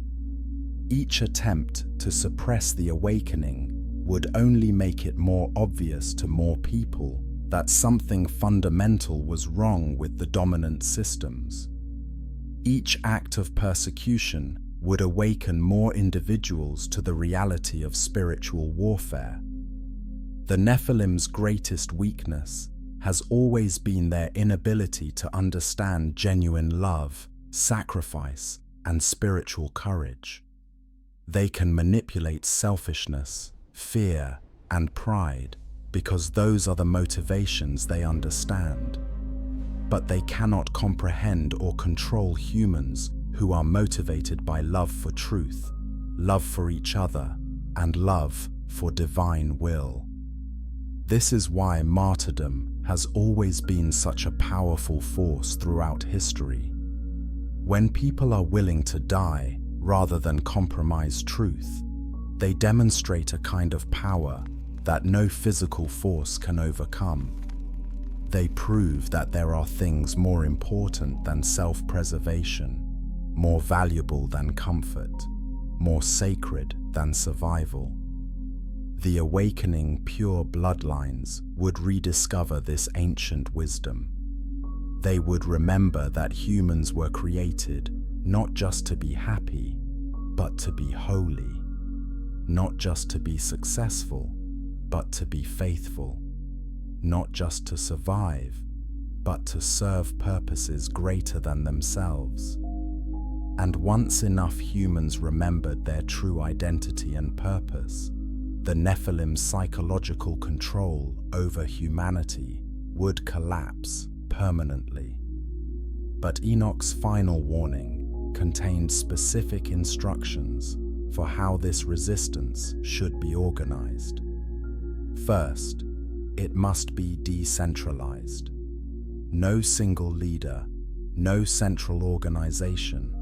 Each attempt to suppress the awakening would only make it more obvious to more people that something fundamental was wrong with the dominant systems. Each act of persecution would awaken more individuals to the reality of spiritual warfare. The Nephilim's greatest weakness has always been their inability to understand genuine love, sacrifice, and spiritual courage. They can manipulate selfishness, fear, and pride because those are the motivations they understand. But they cannot comprehend or control humans who are motivated by love for truth, love for each other, and love for divine will. This is why martyrdom has always been such a powerful force throughout history. When people are willing to die rather than compromise truth, they demonstrate a kind of power that no physical force can overcome. They prove that there are things more important than self-preservation, more valuable than comfort, more sacred than survival. The awakening pure bloodlines would rediscover this ancient wisdom. They would remember that humans were created not just to be happy, but to be holy. Not just to be successful, but to be faithful. Not just to survive, but to serve purposes greater than themselves. And once enough humans remembered their true identity and purpose, the Nephilim's psychological control over humanity would collapse permanently. But Enoch's final warning contained specific instructions for how this resistance should be organized. First, it must be decentralized. No single leader, no central organization,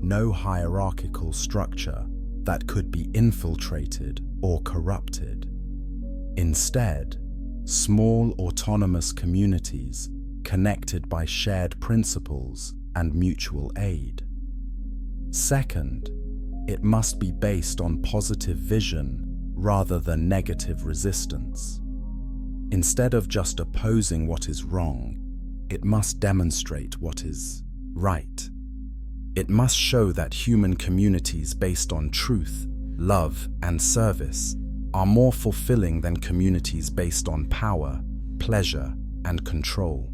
no hierarchical structure that could be infiltrated or corrupted. Instead, small autonomous communities connected by shared principles and mutual aid. Second, it must be based on positive vision rather than negative resistance. Instead of just opposing what is wrong, it must demonstrate what is right. It must show that human communities based on truth, love, and service are more fulfilling than communities based on power, pleasure, and control.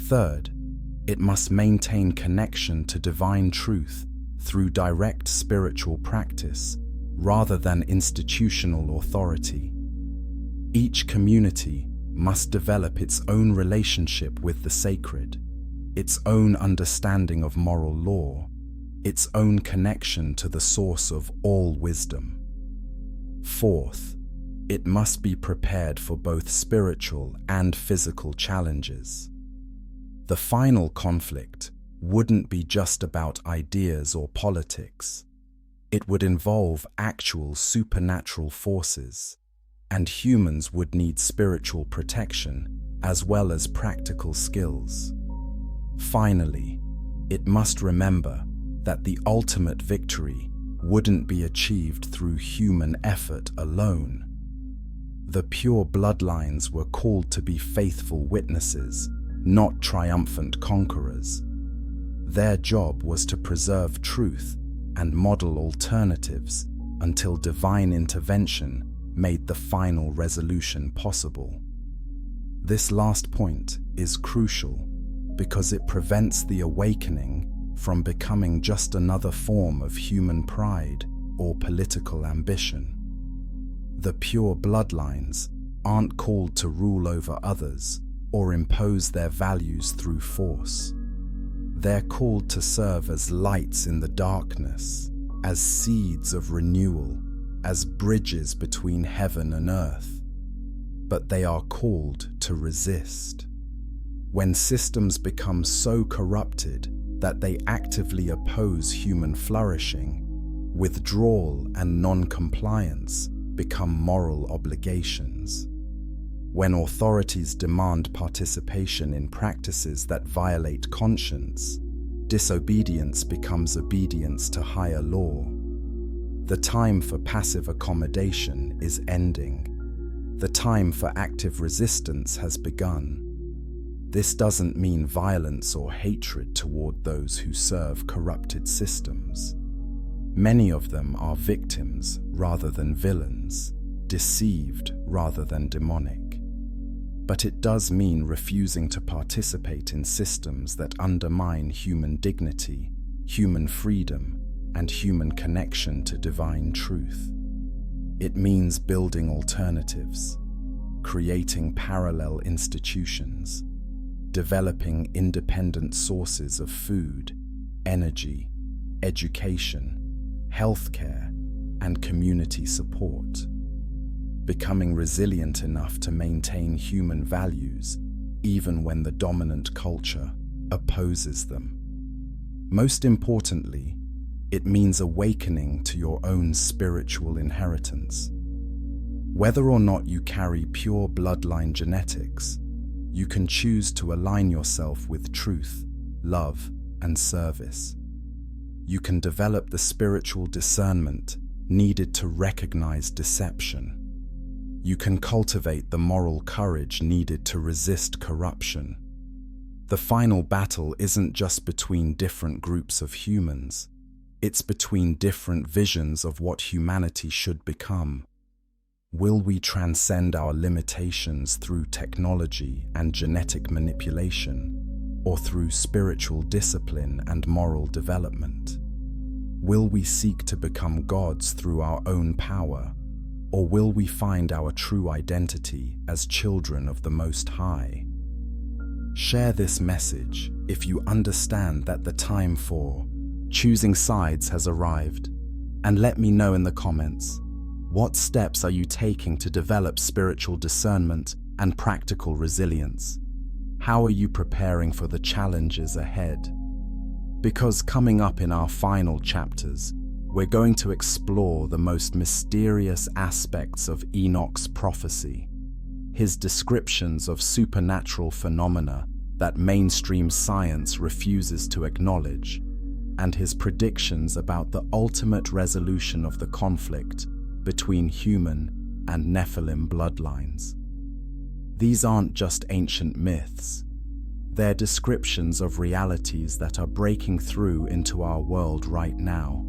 Third, it must maintain connection to divine truth through direct spiritual practice rather than institutional authority. Each community must develop its own relationship with the sacred, its own understanding of moral law, its own connection to the source of all wisdom. Fourth, it must be prepared for both spiritual and physical challenges. The final conflict wouldn't be just about ideas or politics. It would involve actual supernatural forces, and humans would need spiritual protection as well as practical skills. Finally, it must remember that the ultimate victory wouldn't be achieved through human effort alone. The pure bloodlines were called to be faithful witnesses, not triumphant conquerors. Their job was to preserve truth and model alternatives until divine intervention made the final resolution possible. This last point is crucial because it prevents the awakening from becoming just another form of human pride or political ambition. The pure bloodlines aren't called to rule over others or impose their values through force. They're called to serve as lights in the darkness, as seeds of renewal, as bridges between heaven and earth. But they are called to resist. When systems become so corrupted that they actively oppose human flourishing, withdrawal and non-compliance become moral obligations. When authorities demand participation in practices that violate conscience, disobedience becomes obedience to higher law. The time for passive accommodation is ending. The time for active resistance has begun. This doesn't mean violence or hatred toward those who serve corrupted systems. Many of them are victims rather than villains, deceived rather than demonic. But it does mean refusing to participate in systems that undermine human dignity, human freedom, and human connection to divine truth. It means building alternatives, creating parallel institutions, developing independent sources of food, energy, education, healthcare, and community support, becoming resilient enough to maintain human values even when the dominant culture opposes them. Most importantly, it means awakening to your own spiritual inheritance. Whether or not you carry pure bloodline genetics, you can choose to align yourself with truth, love, and service. You can develop the spiritual discernment needed to recognize deception. You can cultivate the moral courage needed to resist corruption. The final battle isn't just between different groups of humans. It's between different visions of what humanity should become. Will we transcend our limitations through technology and genetic manipulation, or through spiritual discipline and moral development? Will we seek to become gods through our own power, or will we find our true identity as children of the Most High? Share this message if you understand that the time for choosing sides has arrived, and let me know in the comments, what steps are you taking to develop spiritual discernment and practical resilience? How are you preparing for the challenges ahead? Because coming up in our final chapters, we're going to explore the most mysterious aspects of Enoch's prophecy, his descriptions of supernatural phenomena that mainstream science refuses to acknowledge, and his predictions about the ultimate resolution of the conflict between human and Nephilim bloodlines. These aren't just ancient myths. They're descriptions of realities that are breaking through into our world right now,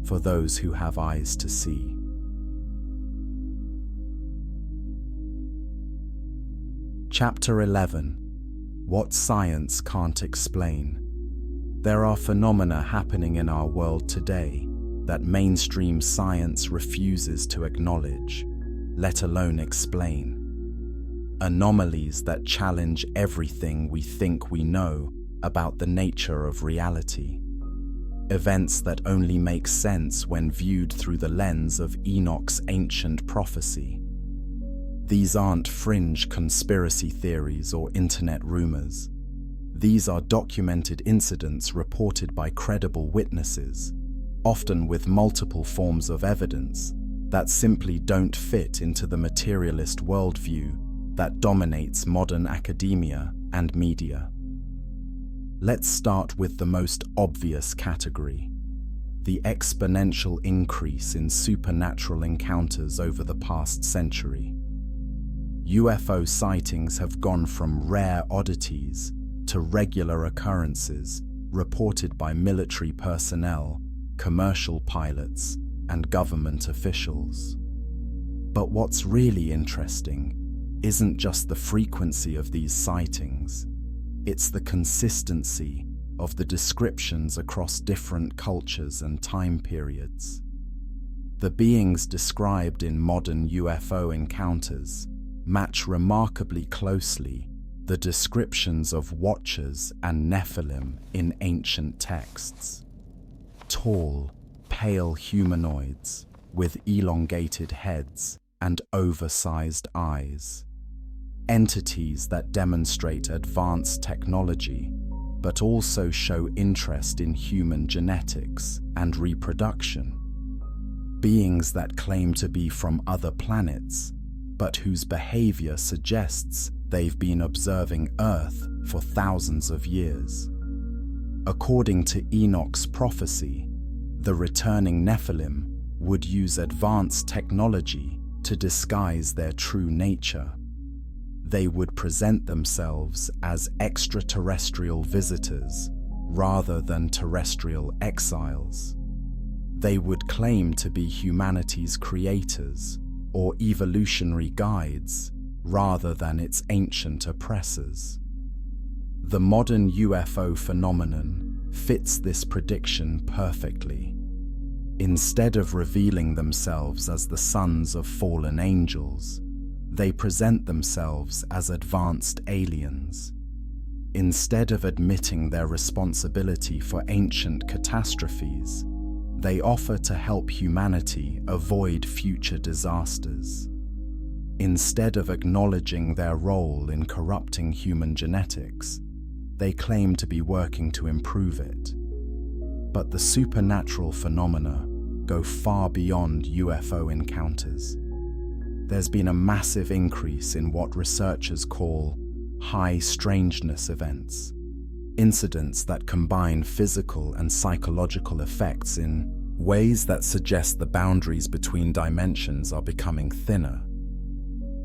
for those who have eyes to see. Chapter 11. What Science Can't Explain. There are phenomena happening in our world today that mainstream science refuses to acknowledge, let alone explain. Anomalies that challenge everything we think we know about the nature of reality. Events that only make sense when viewed through the lens of Enoch's ancient prophecy. These aren't fringe conspiracy theories or internet rumors. These are documented incidents reported by credible witnesses, often with multiple forms of evidence that simply don't fit into the materialist worldview that dominates modern academia and media. Let's start with the most obvious category: the exponential increase in supernatural encounters over the past century. UFO sightings have gone from rare oddities to regular occurrences reported by military personnel, commercial pilots, and government officials. But what's really interesting isn't just the frequency of these sightings, it's the consistency of the descriptions across different cultures and time periods. The beings described in modern UFO encounters match remarkably closely the descriptions of Watchers and Nephilim in ancient texts. Tall, pale humanoids with elongated heads and oversized eyes. Entities that demonstrate advanced technology, but also show interest in human genetics and reproduction. Beings that claim to be from other planets, but whose behavior suggests they've been observing Earth for thousands of years. According to Enoch's prophecy, the returning Nephilim would use advanced technology to disguise their true nature. They would present themselves as extraterrestrial visitors rather than terrestrial exiles. They would claim to be humanity's creators or evolutionary guides rather than its ancient oppressors. The modern UFO phenomenon fits this prediction perfectly. Instead of revealing themselves as the sons of fallen angels, they present themselves as advanced aliens. Instead of admitting their responsibility for ancient catastrophes, they offer to help humanity avoid future disasters. Instead of acknowledging their role in corrupting human genetics, they claim to be working to improve it. But the supernatural phenomena go far beyond UFO encounters. There's been a massive increase in what researchers call high strangeness events, incidents that combine physical and psychological effects in ways that suggest the boundaries between dimensions are becoming thinner.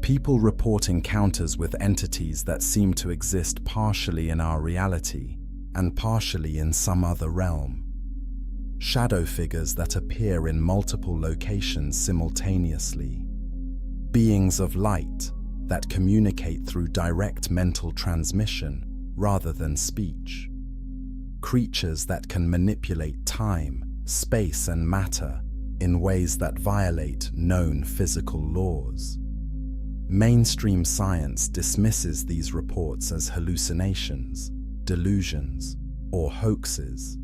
People report encounters with entities that seem to exist partially in our reality and partially in some other realm. Shadow figures that appear in multiple locations simultaneously. Beings of light that communicate through direct mental transmission rather than speech. Creatures that can manipulate time, space, and matter in ways that violate known physical laws. Mainstream science dismisses these reports as hallucinations, delusions, or hoaxes.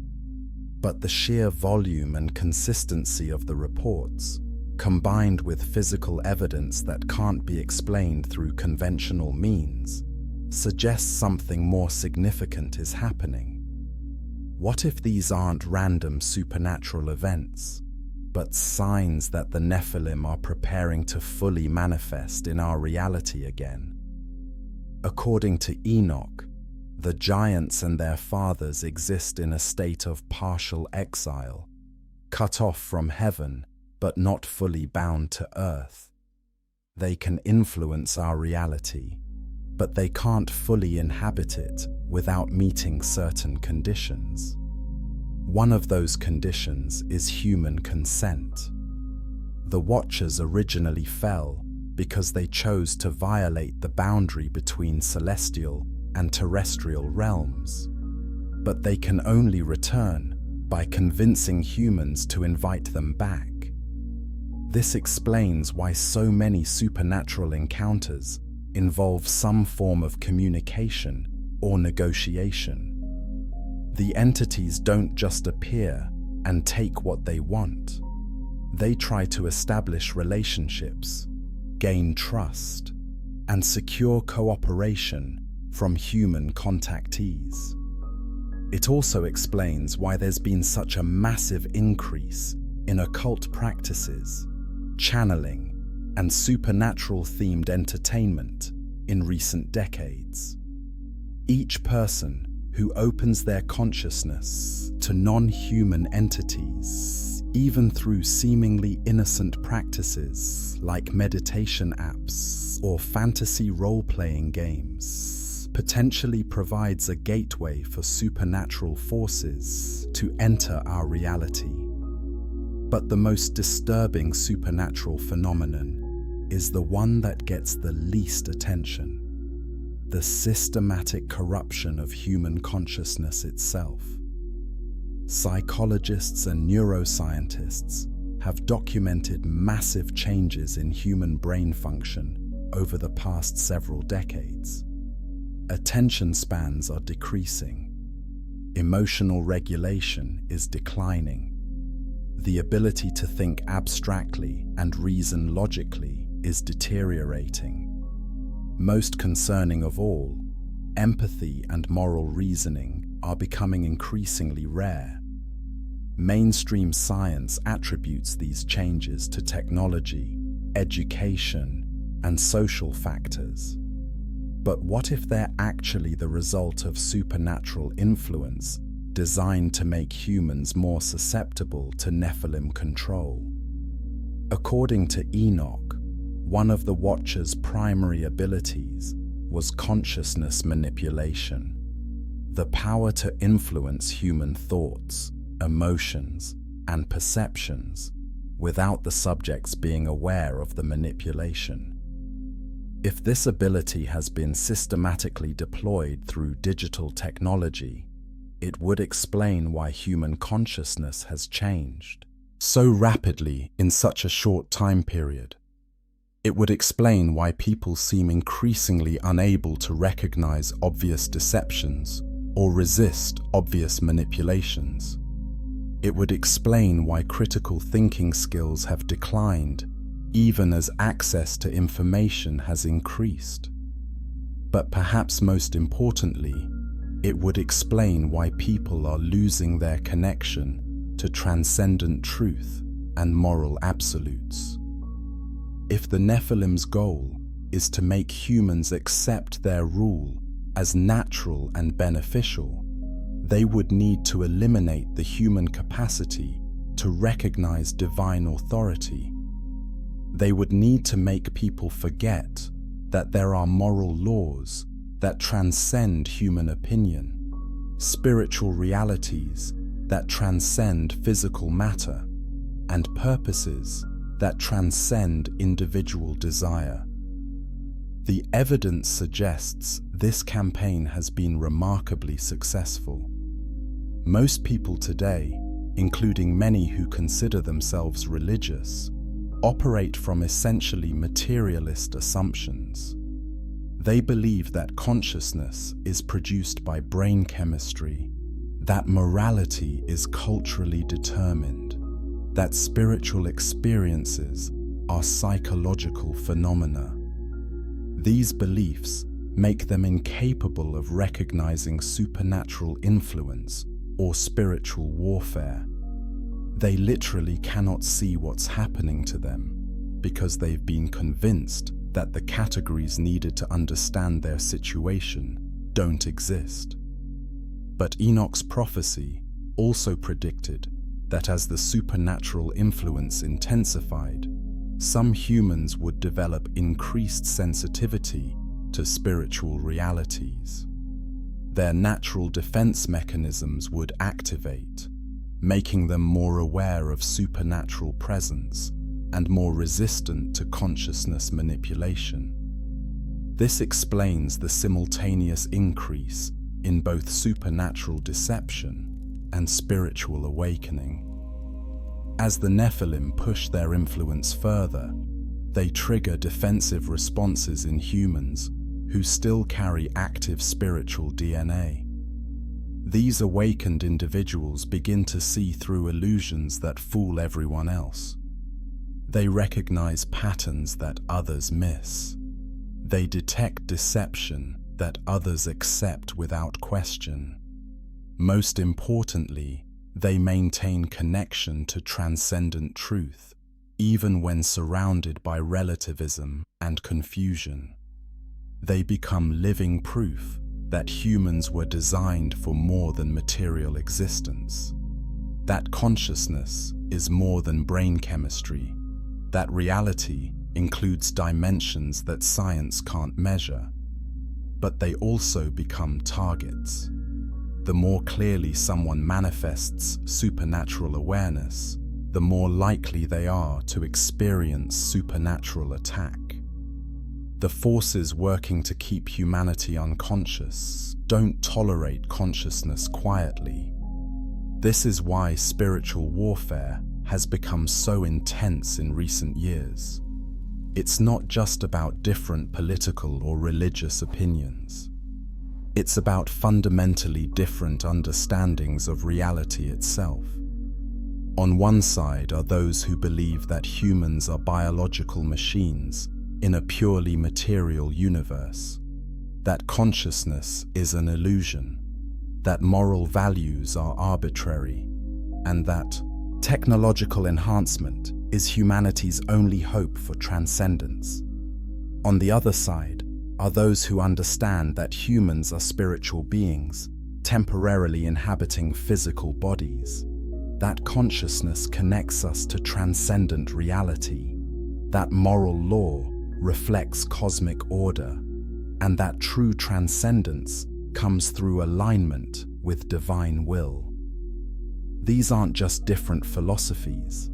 But the sheer volume and consistency of the reports, combined with physical evidence that can't be explained through conventional means, suggests something more significant is happening. What if these aren't random supernatural events, but signs that the Nephilim are preparing to fully manifest in our reality again? According to Enoch, the giants and their fathers exist in a state of partial exile, cut off from heaven but not fully bound to earth. They can influence our reality, but they can't fully inhabit it without meeting certain conditions. One of those conditions is human consent. The Watchers originally fell because they chose to violate the boundary between celestial and terrestrial realms, but they can only return by convincing humans to invite them back. This explains why so many supernatural encounters involve some form of communication or negotiation. The entities don't just appear and take what they want. They try to establish relationships, gain trust, and secure cooperation from human contactees. It also explains why there's been such a massive increase in occult practices, channeling, and supernatural-themed entertainment in recent decades. Each person who opens their consciousness to non-human entities, even through seemingly innocent practices like meditation apps or fantasy role-playing games, potentially provides a gateway for supernatural forces to enter our reality. But the most disturbing supernatural phenomenon is the one that gets the least attention: the systematic corruption of human consciousness itself. Psychologists and neuroscientists have documented massive changes in human brain function over the past several decades. Attention spans are decreasing. Emotional regulation is declining. The ability to think abstractly and reason logically is deteriorating. Most concerning of all, empathy and moral reasoning are becoming increasingly rare. Mainstream science attributes these changes to technology, education, and social factors. But what if they're actually the result of supernatural influence designed to make humans more susceptible to Nephilim control. According to Enoch, one of the Watcher's primary abilities was consciousness manipulation, the power to influence human thoughts, emotions, and perceptions without the subjects being aware of the manipulation. If this ability has been systematically deployed through digital technology, it would explain why human consciousness has changed so rapidly in such a short time period. It would explain why people seem increasingly unable to recognize obvious deceptions or resist obvious manipulations. It would explain why critical thinking skills have declined, even as access to information has increased. But perhaps most importantly, it would explain why people are losing their connection to transcendent truth and moral absolutes. If the Nephilim's goal is to make humans accept their rule as natural and beneficial, they would need to eliminate the human capacity to recognize divine authority. They would need to make people forget that there are moral laws that transcend human opinion, spiritual realities that transcend physical matter, and purposes that transcend individual desire. The evidence suggests this campaign has been remarkably successful. Most people today, including many who consider themselves religious, operate from essentially materialist assumptions. They believe that consciousness is produced by brain chemistry, that morality is culturally determined, that spiritual experiences are psychological phenomena. These beliefs make them incapable of recognizing supernatural influence or spiritual warfare. They literally cannot see what's happening to them because they've been convinced that the categories needed to understand their situation don't exist. But Enoch's prophecy also predicted that as the supernatural influence intensified, some humans would develop increased sensitivity to spiritual realities. Their natural defense mechanisms would activate, making them more aware of supernatural presence and more resistant to consciousness manipulation. This explains the simultaneous increase in both supernatural deception and spiritual awakening. As the Nephilim push their influence further, they trigger defensive responses in humans who still carry active spiritual DNA. These awakened individuals begin to see through illusions that fool everyone else. They recognize patterns that others miss. They detect deception that others accept without question. Most importantly, they maintain connection to transcendent truth, even when surrounded by relativism and confusion. They become living proof that humans were designed for more than material existence, that consciousness is more than brain chemistry, that reality includes dimensions that science can't measure. But they also become targets. The more clearly someone manifests supernatural awareness, the more likely they are to experience supernatural attack. The forces working to keep humanity unconscious don't tolerate consciousness quietly. This is why spiritual warfare has become so intense in recent years. It's not just about different political or religious opinions. It's about fundamentally different understandings of reality itself. On one side are those who believe that humans are biological machines in a purely material universe, that consciousness is an illusion, that moral values are arbitrary, and that technological enhancement is humanity's only hope for transcendence. On the other side are those who understand that humans are spiritual beings, temporarily inhabiting physical bodies. That consciousness connects us to transcendent reality. That moral law reflects cosmic order, and that true transcendence comes through alignment with divine will. These aren't just different philosophies,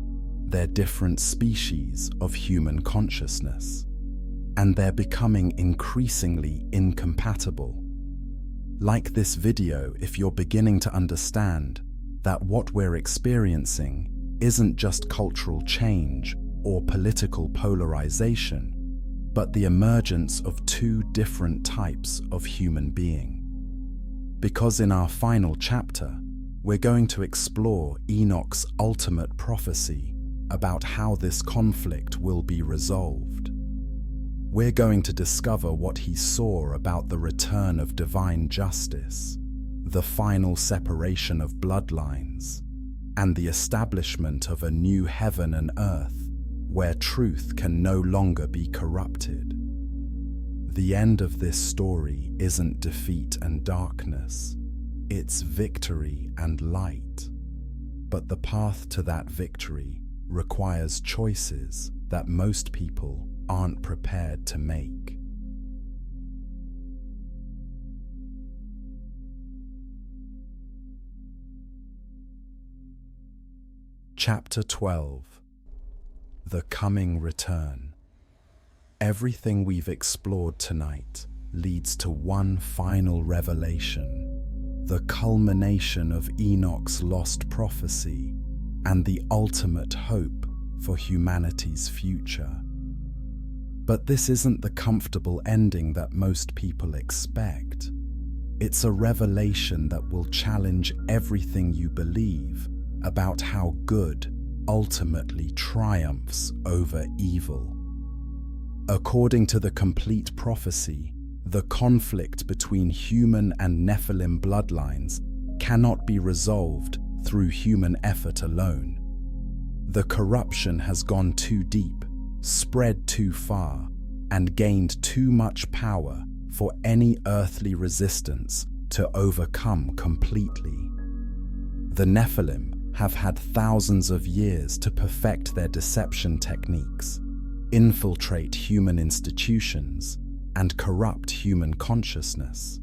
they're different species of human consciousness, and they're becoming increasingly incompatible. Like this video, if you're beginning to understand that what we're experiencing isn't just cultural change or political polarization, but the emergence of two different types of human being. Because in our final chapter, we're going to explore Enoch's ultimate prophecy about how this conflict will be resolved. We're going to discover what he saw about the return of divine justice, the final separation of bloodlines, and the establishment of a new heaven and earth where truth can no longer be corrupted. The end of this story isn't defeat and darkness, it's victory and light. But the path to that victory requires choices that most people aren't prepared to make. Chapter 12. The Coming Return. Everything we've explored tonight leads to one final revelation, the culmination of Enoch's lost prophecy and the ultimate hope for humanity's future. But this isn't the comfortable ending that most people expect. It's a revelation that will challenge everything you believe about how good ultimately triumphs over evil. According to the complete prophecy, the conflict between human and Nephilim bloodlines cannot be resolved through human effort alone. The corruption has gone too deep, spread too far, and gained too much power for any earthly resistance to overcome completely. The Nephilim have had thousands of years to perfect their deception techniques, infiltrate human institutions, and corrupt human consciousness.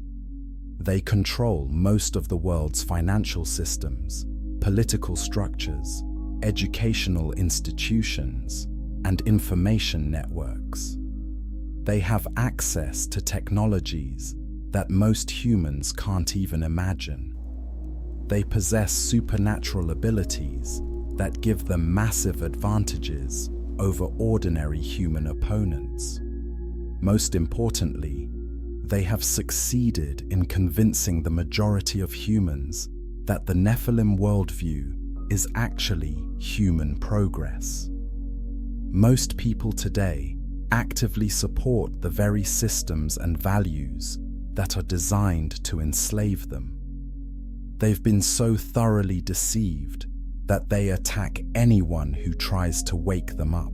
They control most of the world's financial systems, political structures, educational institutions, and information networks. They have access to technologies that most humans can't even imagine. They possess supernatural abilities that give them massive advantages over ordinary human opponents. Most importantly, they have succeeded in convincing the majority of humans that the Nephilim worldview is actually human progress. Most people today actively support the very systems and values that are designed to enslave them. They've been so thoroughly deceived that they attack anyone who tries to wake them up.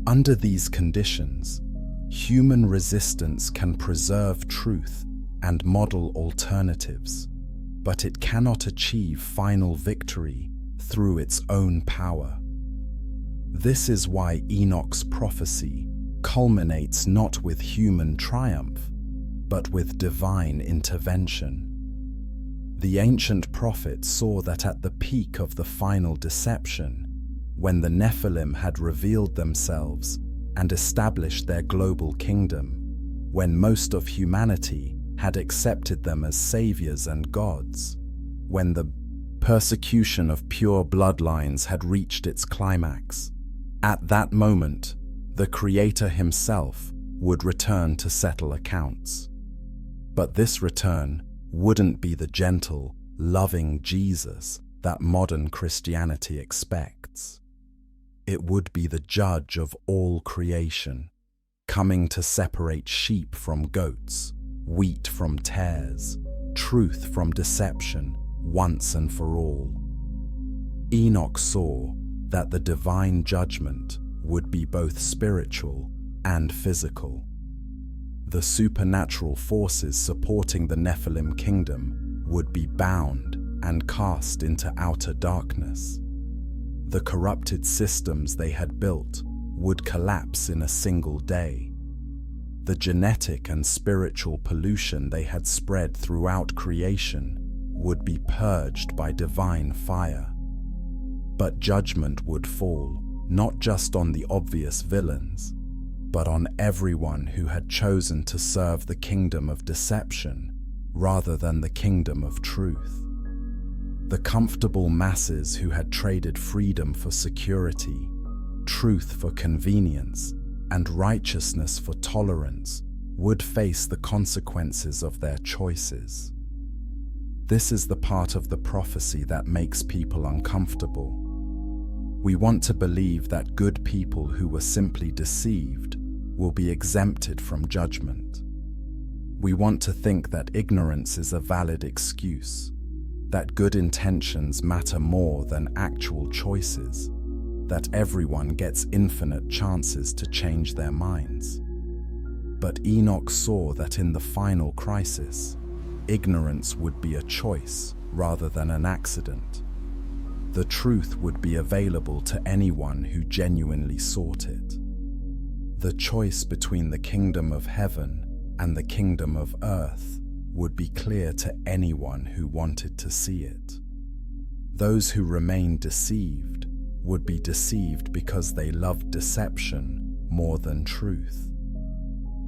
Under these conditions, human resistance can preserve truth and model alternatives, but it cannot achieve final victory through its own power. This is why Enoch's prophecy culminates not with human triumph, but with divine intervention. The ancient prophet saw that at the peak of the final deception, when the Nephilim had revealed themselves and established their global kingdom, when most of humanity had accepted them as saviors and gods, when the persecution of pure bloodlines had reached its climax, at that moment, the Creator himself would return to settle accounts. But this return wouldn't be the gentle, loving Jesus that modern Christianity expects. It would be the judge of all creation, coming to separate sheep from goats, wheat from tares, truth from deception, once and for all. Enoch saw that the divine judgment would be both spiritual and physical. The supernatural forces supporting the Nephilim kingdom would be bound and cast into outer darkness. The corrupted systems they had built would collapse in a single day. The genetic and spiritual pollution they had spread throughout creation would be purged by divine fire. But judgment would fall, not just on the obvious villains, but on everyone who had chosen to serve the kingdom of deception rather than the kingdom of truth. The comfortable masses who had traded freedom for security, truth for convenience, and righteousness for tolerance would face the consequences of their choices. This is the part of the prophecy that makes people uncomfortable. We want to believe that good people who were simply deceived will be exempted from judgment. We want to think that ignorance is a valid excuse, that good intentions matter more than actual choices, that everyone gets infinite chances to change their minds. But Enoch saw that in the final crisis, ignorance would be a choice rather than an accident. The truth would be available to anyone who genuinely sought it. The choice between the kingdom of heaven and the kingdom of earth would be clear to anyone who wanted to see it. Those who remained deceived would be deceived because they loved deception more than truth.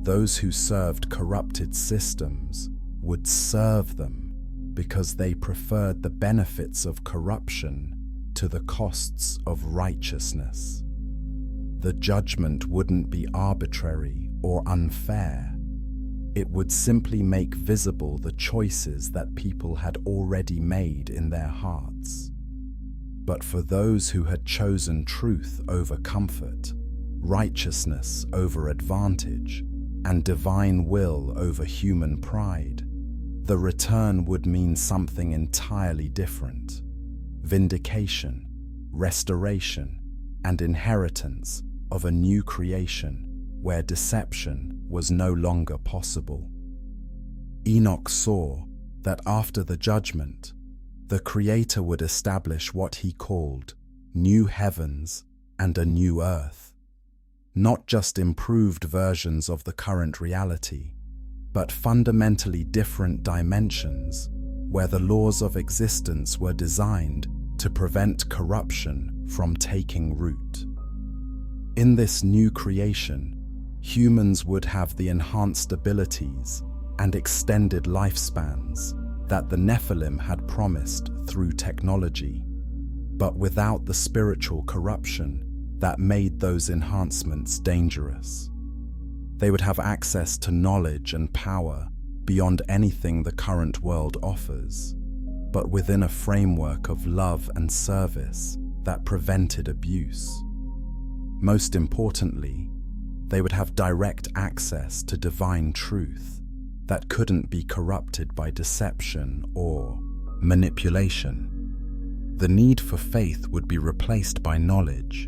Those who served corrupted systems would serve them because they preferred the benefits of corruption to the costs of righteousness. The judgment wouldn't be arbitrary or unfair. It would simply make visible the choices that people had already made in their hearts. But for those who had chosen truth over comfort, righteousness over advantage, and divine will over human pride, the return would mean something entirely different: vindication, restoration, and inheritance of a new creation where deception was no longer possible. Enoch saw that after the judgment, the Creator would establish what he called new heavens and a new earth, not just improved versions of the current reality, but fundamentally different dimensions where the laws of existence were designed to prevent corruption from taking root. In this new creation, humans would have the enhanced abilities and extended lifespans that the Nephilim had promised through technology, but without the spiritual corruption that made those enhancements dangerous. They would have access to knowledge and power beyond anything the current world offers, but within a framework of love and service that prevented abuse. Most importantly, they would have direct access to divine truth that couldn't be corrupted by deception or manipulation. The need for faith would be replaced by knowledge.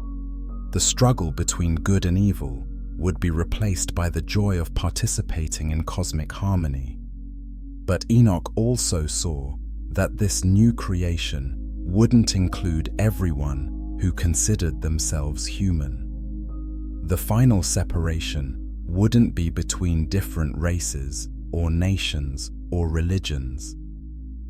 The struggle between good and evil would be replaced by the joy of participating in cosmic harmony. But Enoch also saw that this new creation wouldn't include everyone who considered themselves human. The final separation wouldn't be between different races or nations or religions.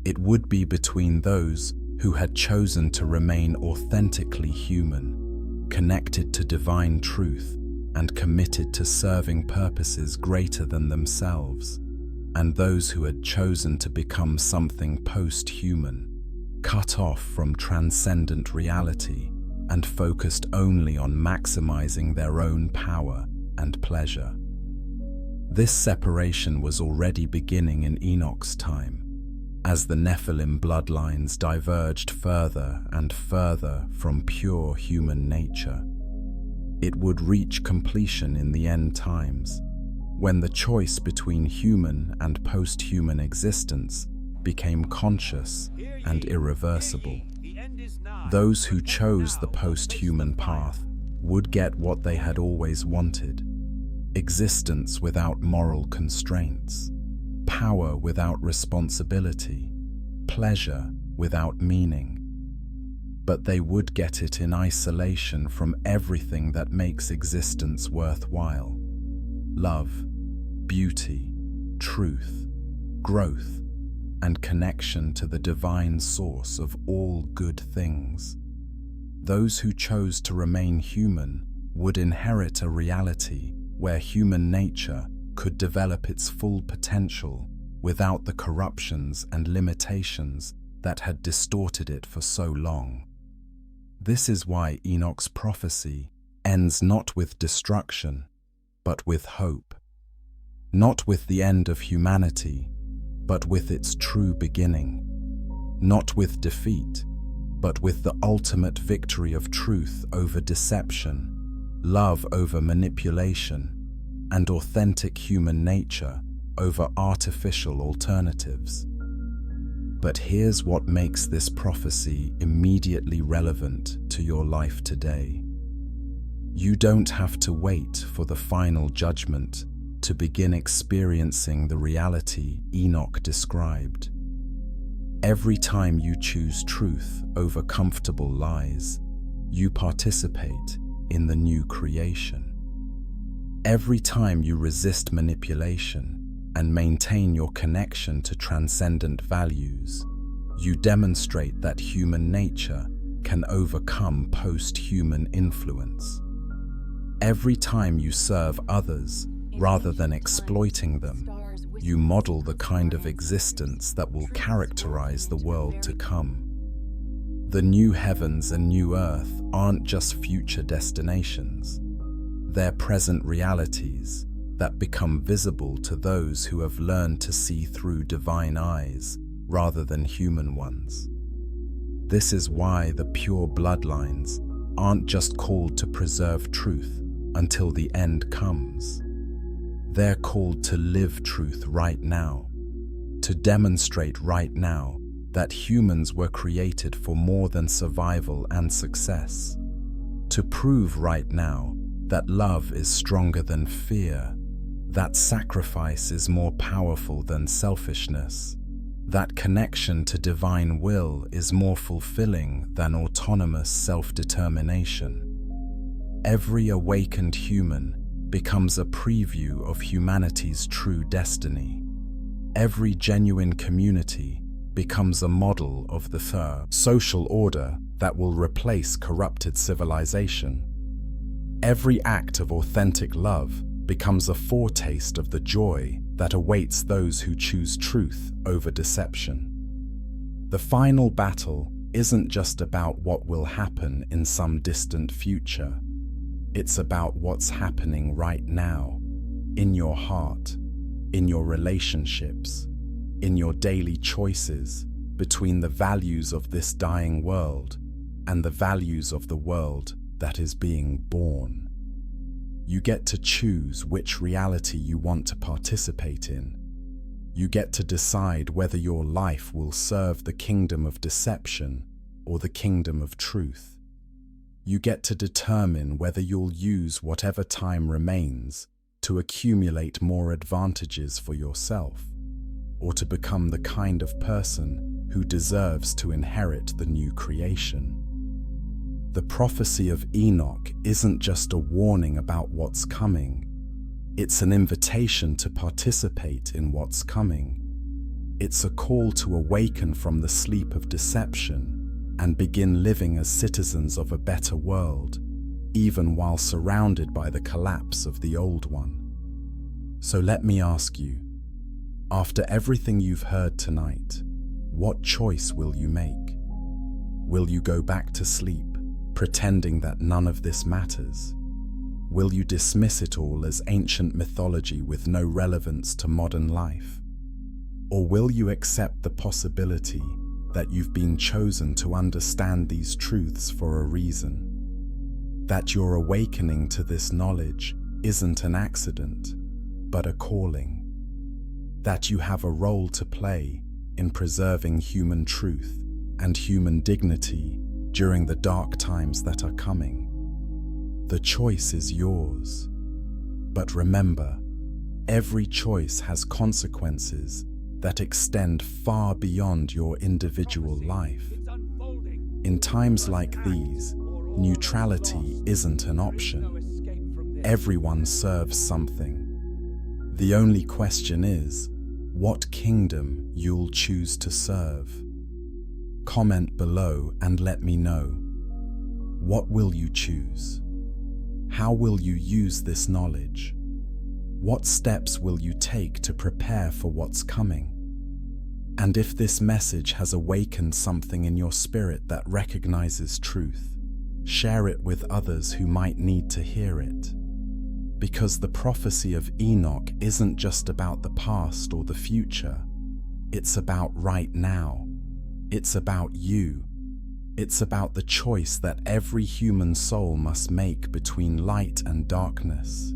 It would be between those who had chosen to remain authentically human, connected to divine truth, and committed to serving purposes greater than themselves, and those who had chosen to become something post-human, cut off from transcendent reality and focused only on maximizing their own power and pleasure. This separation was already beginning in Enoch's time, as the Nephilim bloodlines diverged further and further from pure human nature. It would reach completion in the end times, when the choice between human and post-human existence became conscious and irreversible. Those who chose the post-human path would get what they had always wanted: existence without moral constraints, power without responsibility, pleasure without meaning. But they would get it in isolation from everything that makes existence worthwhile: love, beauty, truth, growth, and connection to the divine source of all good things. Those who chose to remain human would inherit a reality where human nature could develop its full potential without the corruptions and limitations that had distorted it for so long. This is why Enoch's prophecy ends not with destruction, but with hope. Not with the end of humanity, but with its true beginning. Not with defeat, but with the ultimate victory of truth over deception, love over manipulation, and authentic human nature over artificial alternatives. But here's what makes this prophecy immediately relevant to your life today. You don't have to wait for the final judgment to begin experiencing the reality Enoch described. Every time you choose truth over comfortable lies, you participate in the new creation. Every time you resist manipulation and maintain your connection to transcendent values, you demonstrate that human nature can overcome post-human influence. Every time you serve others rather than exploiting them, you model the kind of existence that will characterize the world to come. The new heavens and new earth aren't just future destinations. They're present realities that become visible to those who have learned to see through divine eyes rather than human ones. This is why the pure bloodlines aren't just called to preserve truth until the end comes. They're called to live truth right now, to demonstrate right now that humans were created for more than survival and success, to prove right now that love is stronger than fear, that sacrifice is more powerful than selfishness, that connection to divine will is more fulfilling than autonomous self-determination. Every awakened human becomes a preview of humanity's true destiny. Every genuine community becomes a model of the third social order that will replace corrupted civilization. Every act of authentic love becomes a foretaste of the joy that awaits those who choose truth over deception. The final battle isn't just about what will happen in some distant future. It's about what's happening right now, in your heart, in your relationships, in your daily choices between the values of this dying world and the values of the world that is being born. You get to choose which reality you want to participate in. You get to decide whether your life will serve the kingdom of deception or the kingdom of truth. You get to determine whether you'll use whatever time remains to accumulate more advantages for yourself, or to become the kind of person who deserves to inherit the new creation. The prophecy of Enoch isn't just a warning about what's coming. It's an invitation to participate in what's coming. It's a call to awaken from the sleep of deception and begin living as citizens of a better world, even while surrounded by the collapse of the old one. So let me ask you, after everything you've heard tonight, what choice will you make? Will you go back to sleep, pretending that none of this matters? Will you dismiss it all as ancient mythology with no relevance to modern life? Or will you accept the possibility that you've been chosen to understand these truths for a reason? That your awakening to this knowledge isn't an accident, but a calling? That you have a role to play in preserving human truth and human dignity during the dark times that are coming? The choice is yours. But remember, every choice has consequences that extend far beyond your individual life. In times like these, neutrality isn't an option. Everyone serves something. The only question is, what kingdom you'll choose to serve. Comment below and let me know. What will you choose? How will you use this knowledge? What steps will you take to prepare for what's coming? And if this message has awakened something in your spirit that recognizes truth, share it with others who might need to hear it. Because the prophecy of Enoch isn't just about the past or the future. It's about right now. It's about you. It's about the choice that every human soul must make between light and darkness,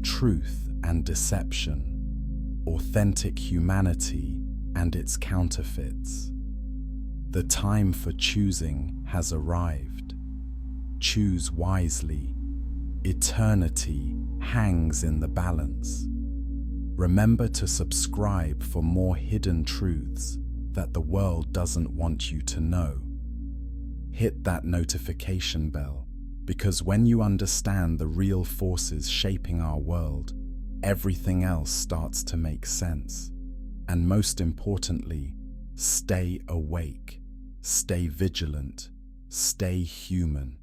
truth and deception, authentic humanity and its counterfeits. The time for choosing has arrived. Choose wisely. Eternity hangs in the balance. Remember to subscribe for more hidden truths that the world doesn't want you to know. Hit that notification bell, because when you understand the real forces shaping our world, everything else starts to make sense. And most importantly, stay awake, stay vigilant, stay human.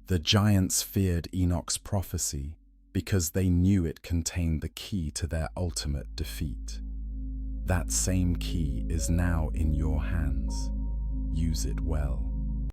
The giants feared Enoch's prophecy because they knew it contained the key to their ultimate defeat. That same key is now in your hands. Use it well.